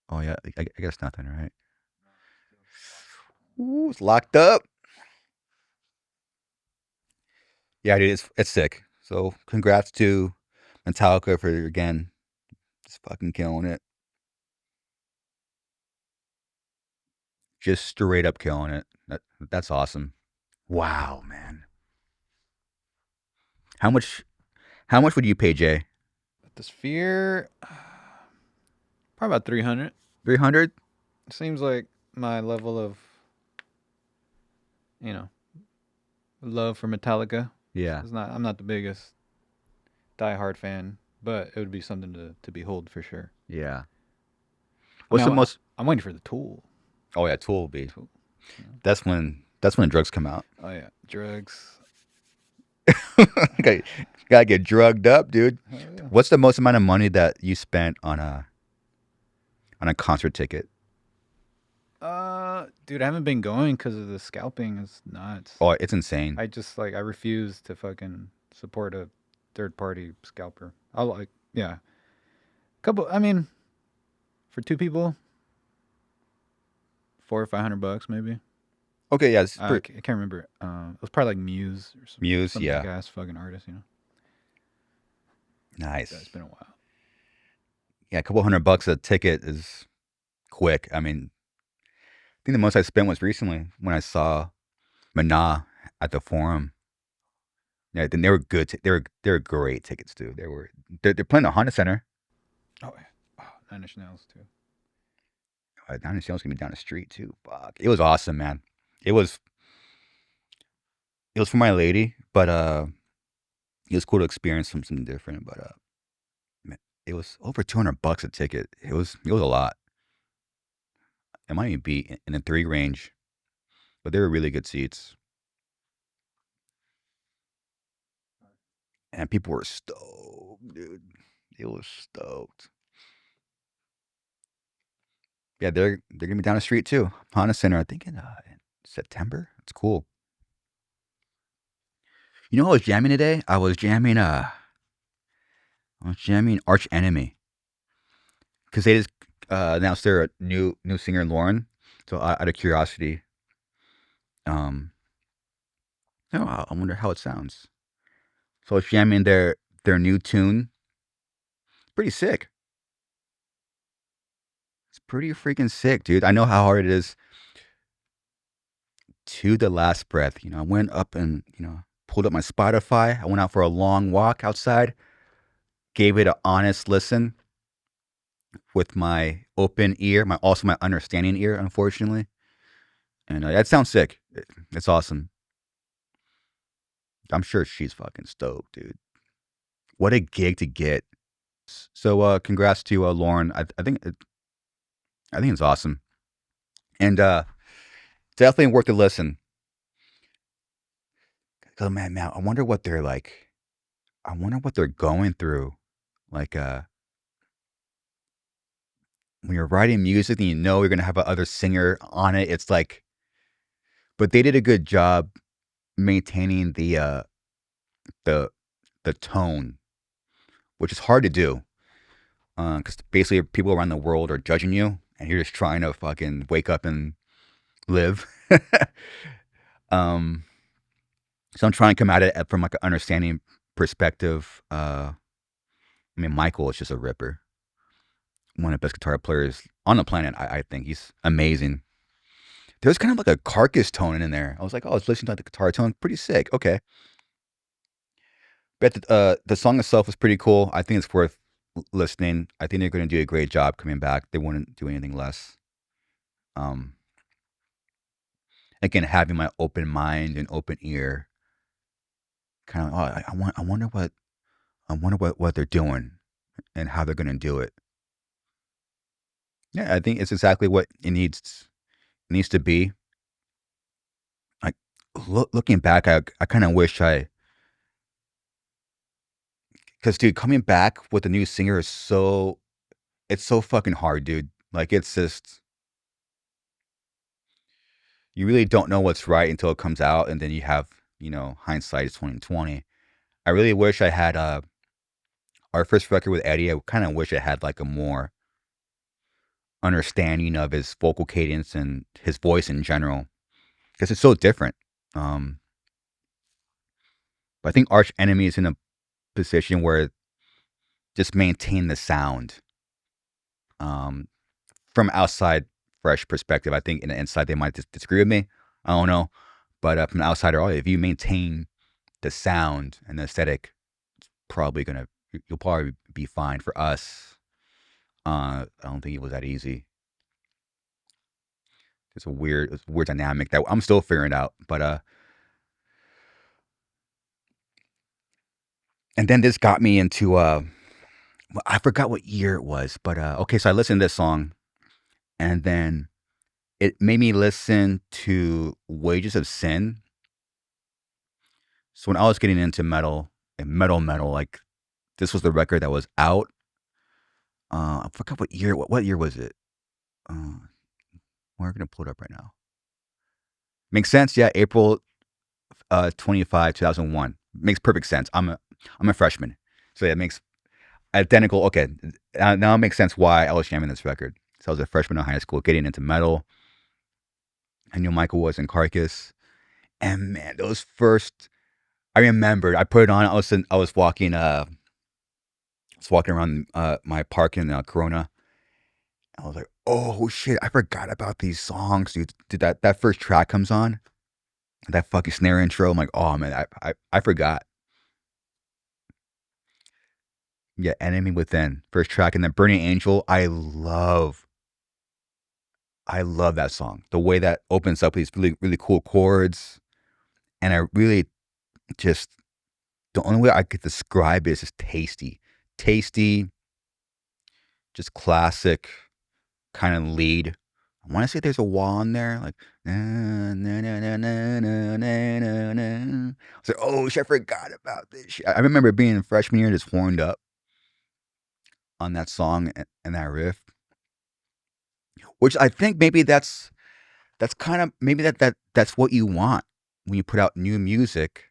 Oh yeah, I guess nothing, right? Ooh, it's locked up. Yeah, dude, it's sick. So congrats to Metallica for again just fucking killing it. Just straight up killing it. That's awesome. Wow, man. How much? How much would you pay, Jay? At the Sphere, probably about 300. 300? Seems like my level of, you know, love for Metallica. Yeah, It's not. I'm not the biggest diehard fan, but it would be something to behold for sure. yeah. I What's mean, the most? I'm waiting for the Tool. Oh yeah, Tool will be. Tool. You know? That's when drugs come out. Oh yeah, drugs. Gotta get drugged up, dude. Hell yeah. What's the most amount of money that you spent on a concert ticket? Dude, I haven't been going because of the scalping. It's nuts. Oh, it's insane. I refuse to fucking support a third party scalper. I'll like, yeah, couple. I mean, for two people, 400 or 500 bucks maybe. Okay, yeah, I can't remember. It was probably like Muse or Muse, some big yeah, ass fucking artist. You know, it's nice. been a while. Yeah, a couple $100 a ticket is quick. I mean, I think the most I spent was recently when I saw Mana at the Forum. Yeah, then they were good. They were great tickets too. They're playing the Honda Center. Oh, yeah. Oh, Nine Inch Nails too. Down in Seattle's gonna be down the street too. Fuck, it was awesome, man. It was it was for my lady, but it was cool to experience something different. But man, it was over $200 a ticket. It was a lot. It might even be in the three range, but they were really good seats, and people were stoked, dude. It was stoked. Yeah, they're gonna be down the street too, Honda Center. I think in September. It's cool. You know, what I was jamming today. I was jamming Arch Enemy because they just announced their new singer Lauren. So out of curiosity, um, no, I wonder how it sounds. So I was jamming their new tune. Pretty sick. It's pretty freaking sick, dude. I know how hard it is to the last breath. I went up and pulled up my Spotify. I went out for a long walk outside, gave it an honest listen with my open ear, my understanding ear, unfortunately, and that sounds sick. It's awesome. I'm sure she's fucking stoked, dude. What a gig to get. So congrats to Lauren. I think it's awesome, and definitely worth a listen. Oh man, I wonder what they're like. I wonder what they're going through. Like when you're writing music and you're gonna have a other singer on it. It's like, but they did a good job maintaining the the tone, which is hard to do. Because basically people around the world are judging you, and you're just trying to fucking wake up and live. um, so I'm trying to come at it from like an understanding perspective. I mean, Michael is just a ripper. One of the best guitar players on the planet. I think he's amazing. There's kind of like a carcass tone in there. I was like, oh, I was listening to the guitar tone, pretty sick. Okay, but the song itself was pretty cool. I think it's worth listening. I think they're going to do a great job coming back. They wouldn't do anything less. Um, Again, having my open mind and open ear, kind of. Oh, I wonder what they're doing and how they're going to do it. Yeah, I think it's exactly what it needs to be. Like looking back, I kind of wish because dude, coming back with a new singer is it's so fucking hard, dude. Like it's just you really don't know what's right until it comes out, and then you have hindsight is 2020. I really wish I had our first record with Eddie. I kind of wish I had like a more understanding of his vocal cadence and his voice in general because it's so different. Um, but I think Arch Enemy is in a position where just maintain the sound. Um, from outside fresh perspective, I think in the inside they might disagree with me. I don't know, but from an outsider, if you maintain the sound and the aesthetic, probably gonna you'll probably be fine. For us, I don't think it was that easy. It's a weird dynamic that I'm still figuring out. But and then this got me into I forgot what year it was, but okay, so I listened to this song, and then it made me listen to Wages of Sin. So when I was getting into metal and metal, like this was the record that was out. I forgot what year. What year was it? Uh, we're gonna pull it up right now. Makes sense, yeah. April 25, 2001. Makes perfect sense. I'm a freshman, so yeah, it makes identical. Okay, now it makes sense why I was jamming this record. So I was a freshman in high school, getting into metal. I knew Michael was in Carcass, and man, those first. I remembered. I put it on. I was walking around my park in Corona. I was like, oh shit, I forgot about these songs, dude. Dude, that first track comes on, that fucking snare intro. I'm like, oh man, I forgot. Yeah, Enemy Within, first track, and then Burning Angel. I love that song. The way that opens up these really really cool chords, and I really just the only way I could describe it is just tasty, tasty, just classic kind of lead. I want to say there's a wah in there, like na na na na na na na na. Na. I was like, oh shit, I forgot about this shit. I remember being in freshman year just horned up on that song and that riff, which I think maybe that's kind of maybe that's what you want when you put out new music,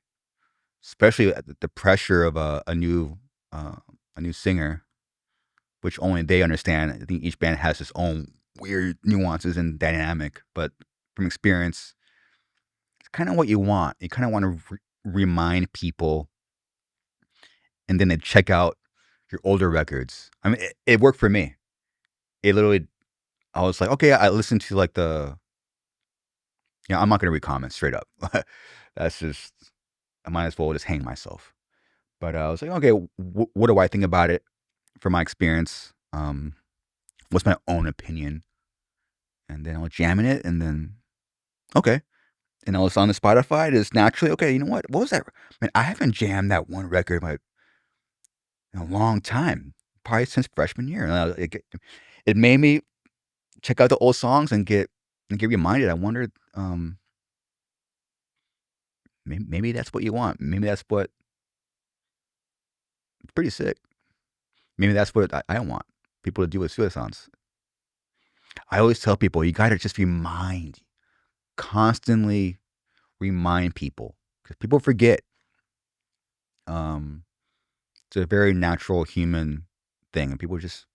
especially at the pressure of uh, a new singer, which only they understand. I think each band has its own weird nuances and dynamic, but from experience, it's kind of what you want. You kind of want to remind people, and then they check out your older records. I mean, it worked for me. It literally, I was like, okay, I listened to like I'm not gonna read comments straight up. That's just, I might as well just hang myself. But I was like, okay, what do I think about it from my experience? What's my own opinion? And then I was jamming it, and then okay, and I was on the Spotify. It's naturally okay. You know what? What was that? Man, I haven't jammed that one record in a long time, probably since freshman year. And it made me check out the old songs and get reminded. I wondered, maybe that's what you want. Maybe that's what it's pretty sick. Maybe that's what I want people to do with Suicide songs. I always tell people you gotta just constantly remind people because people forget. Um, it's a very natural human thing, and people just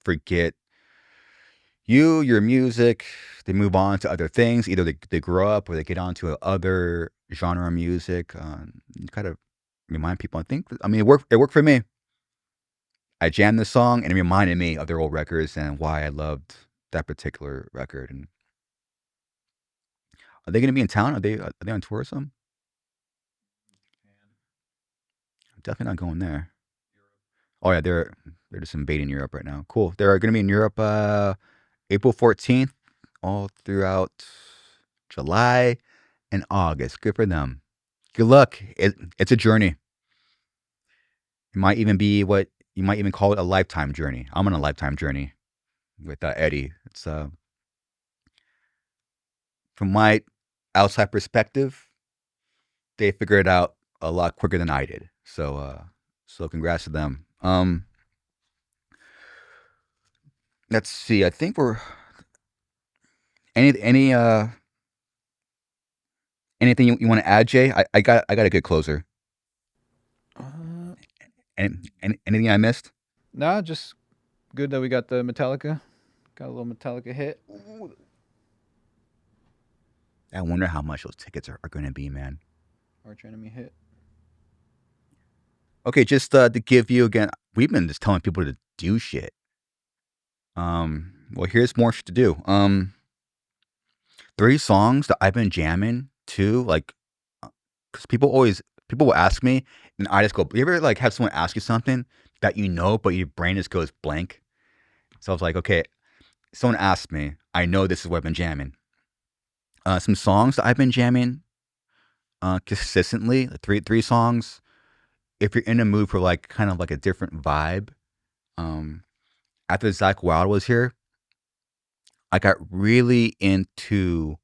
forget your music. They move on to other things. Either they grow up or they get onto other genre of music. You gotta remind people. I mean, it worked. It worked for me. I jammed the song, and it reminded me of their old records and why I loved that particular record. And are they going to be in town? Are they on tour or something? I'm definitely not going there. Oh yeah, they're just invading Europe right now. Cool. They're going to be in Europe April 14th, all throughout July and August. Good for them. Good luck. It's a journey. It might even be what you might even call it a lifetime journey. I'm on a lifetime journey with Eddie. It's from my outside perspective, they figured it out a lot quicker than I did. So congrats to them. Let's see. I think we're any anything you want to add, Jay? I got a good closer. Uh, Anything I missed? nah, just good that we got the Metallica. Got a little Metallica hit. I wonder how much those tickets are going to be, man. Arch Enemy hit. Okay, just to give you again, we've been just telling people to do shit. Well, here's more shit to do. 3 songs that I've been jamming to, like, because people will ask me, and I just go. You ever like have someone ask you something that you know, but your brain just goes blank? So I was like, okay, someone asked me, I know this is what I've been jamming. Some songs that I've been jamming consistently, three songs. If you're in a mood for like kind of like a different vibe, um, after Zakk Wylde was here, I got really into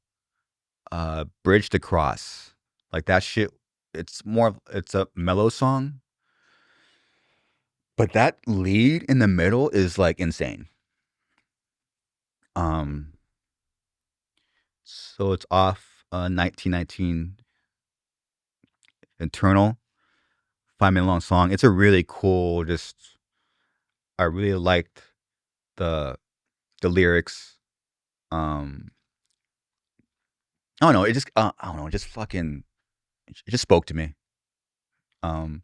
Bridge to Cross. Like that shit. It's a mellow song, but that lead in the middle is like insane. Um, so it's off 1919 Internal, 5 minute long song. It's a really cool. Just I really liked the the lyrics. Um, I don't know. It just I don't know. It just fucking it just spoke to me. Um,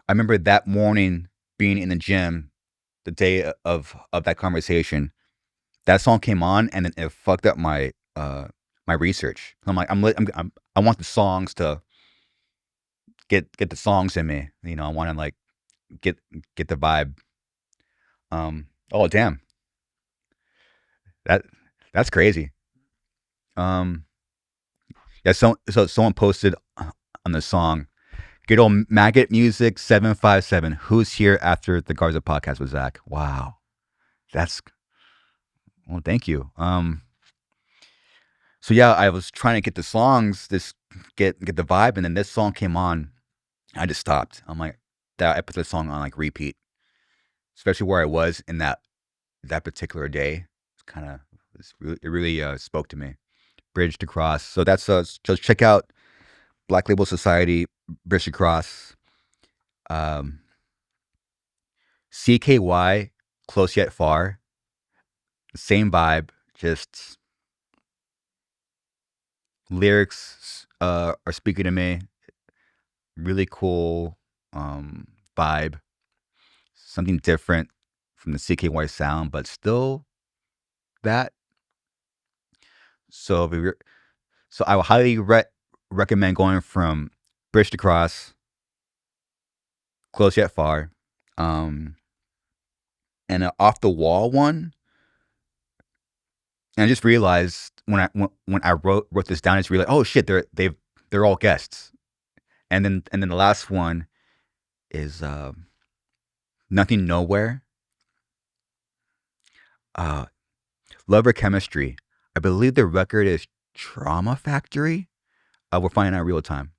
I remember that morning being in the gym, the day of that conversation. That song came on, and then it fucked up my research. I'm like, I want the songs to get the songs in me. You know, I want to like get get the vibe. Oh damn, that that's crazy. Um, Yeah, so someone posted on the song, good old Maggot Music 757. Who's here after the Garza podcast with Zakk? Wow. That's well, thank you. So yeah, I was trying to get the songs, this get the vibe, and then this song came on. I just stopped. I'm like, that I put this song on like repeat, especially where I was in that particular day. It's kind of it really spoke to me. Bridge to Cross. So that's just check out Black Label Society, Bridge to Cross, um, CKY, Close Yet Far. Same vibe, just lyrics are speaking to me. Really cool vibe, something different from the CKY sound, but still that. So if you're, so I would highly recommend going from Bridge to Cross, Close Yet Far, um, and an Off the Wall one. And I just realized when I wrote this down, I just realized, oh shit, they're all guests. And then the last one is Nothing Nowhere. Uh, Lover Chemistry. I believe the record is Trauma Factory. We're finding out real time.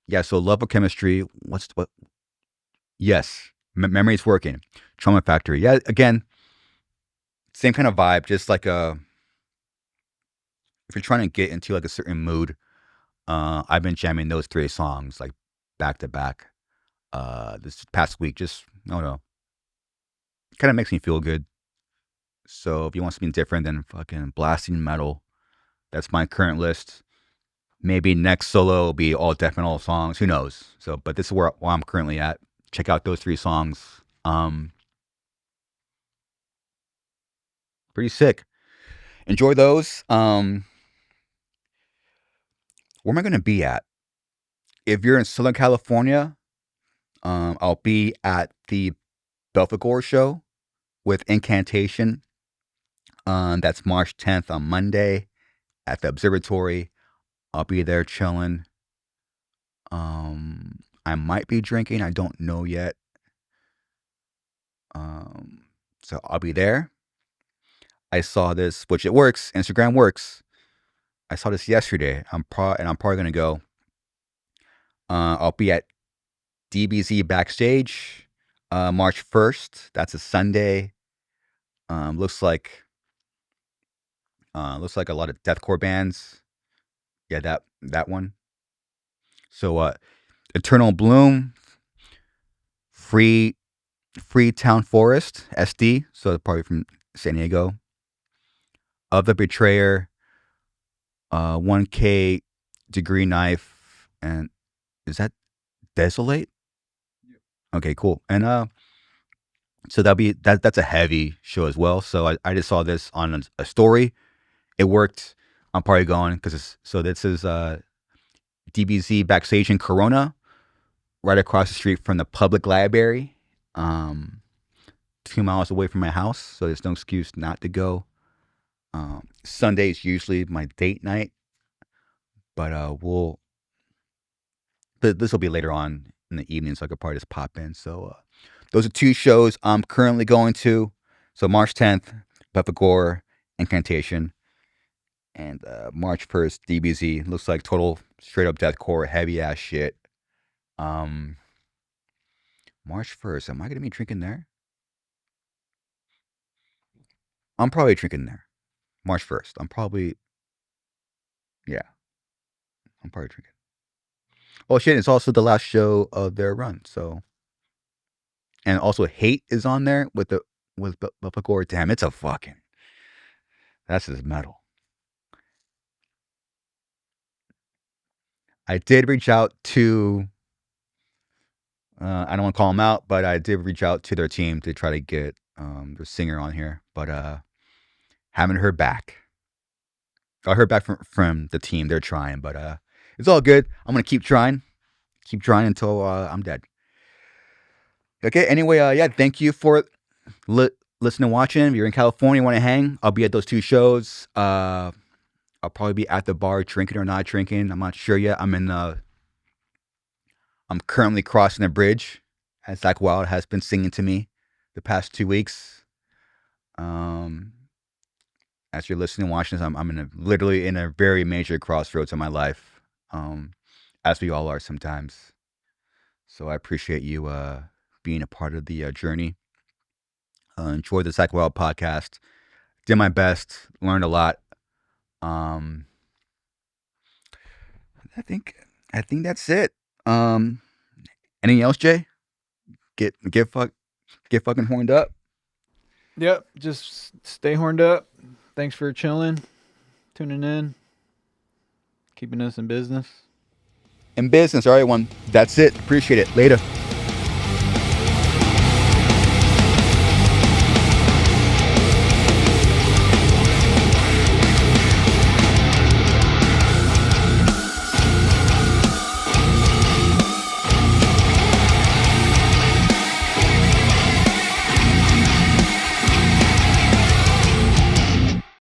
Yeah, so Love or Chemistry. What's what? Yes, Memory's Working. Trauma Factory. Yeah, again, same kind of vibe. Just like if you're trying to get into like a certain mood, I've been jamming those three songs like back to back. This past week, just I don't know, kind of makes me feel good. So if you want something different than fucking blasting metal, that's my current list. Maybe next solo will be all death metal songs. Who knows? So, but this is where I'm currently at. Check out those three songs. Pretty sick. Enjoy those. Where am I gonna be at? If you're in Southern California, I'll be at the Belfagor show with Incantation. That's March 10th on Monday at the Observatory. I'll be there chilling. I might be drinking. I don't know yet. So I'll be there. I saw this, which it works. Instagram works. I saw this yesterday. I'm probably gonna go. I'll be at DBZ backstage, March 1st. That's a Sunday. Looks like a lot of deathcore bands. Yeah, that one. So Eternal Bloom, Free Freetown Forest, SD. So probably from San Diego. Of the Betrayer, 1K Degree Knife, and is that Desolate? Okay, cool. And so that's a heavy show as well. So I just saw this on a story. It worked. I'm probably going because so this is DBZ backstage in Corona, right across the street from the public library, 2 miles away from my house. So there's no excuse not to go. Sunday is usually my date night, but this will be later on in the evening, so I could probably just pop in. So those are two shows I'm currently going to. So March 10th, Pepagore, Incantation, and March 1st, DBZ. Looks like total straight up deathcore, heavy ass shit. Um, March 1st, am I gonna be drinking there? I'm probably drinking there. March 1st. Yeah, I'm probably drinking. Oh shit, it's also the last show of their run. So, and also Hate is on there with Pepagore. Damn, it's a fucking, that's his metal. I did reach out to, I don't want to call them out, but I did reach out to their team to try to get their singer on here, but haven't heard back. I heard back from the team. They're trying, but it's all good. I'm gonna keep trying until I'm dead. Okay. Anyway, yeah. Thank you for listening and watching. If you're in California, want to hang, I'll be at those two shows. I'll probably be at the bar drinking or not drinking. I'm not sure yet. I'm currently crossing a bridge, as Zakk Wylde has been singing to me the past 2 weeks. Um, as you're listening and watching this, I'm literally in a very major crossroads in my life, as we all are sometimes. So I appreciate you being a part of the journey. Enjoyed the Zakk Wylde podcast. Did my best. Learned a lot. Um, I think that's it. Anything else, Jay? Get fucking horned up. Yep. Just stay horned up. Thanks for chilling, tuning in, keeping us in business. In business, all right, one. That's it. Appreciate it. Later.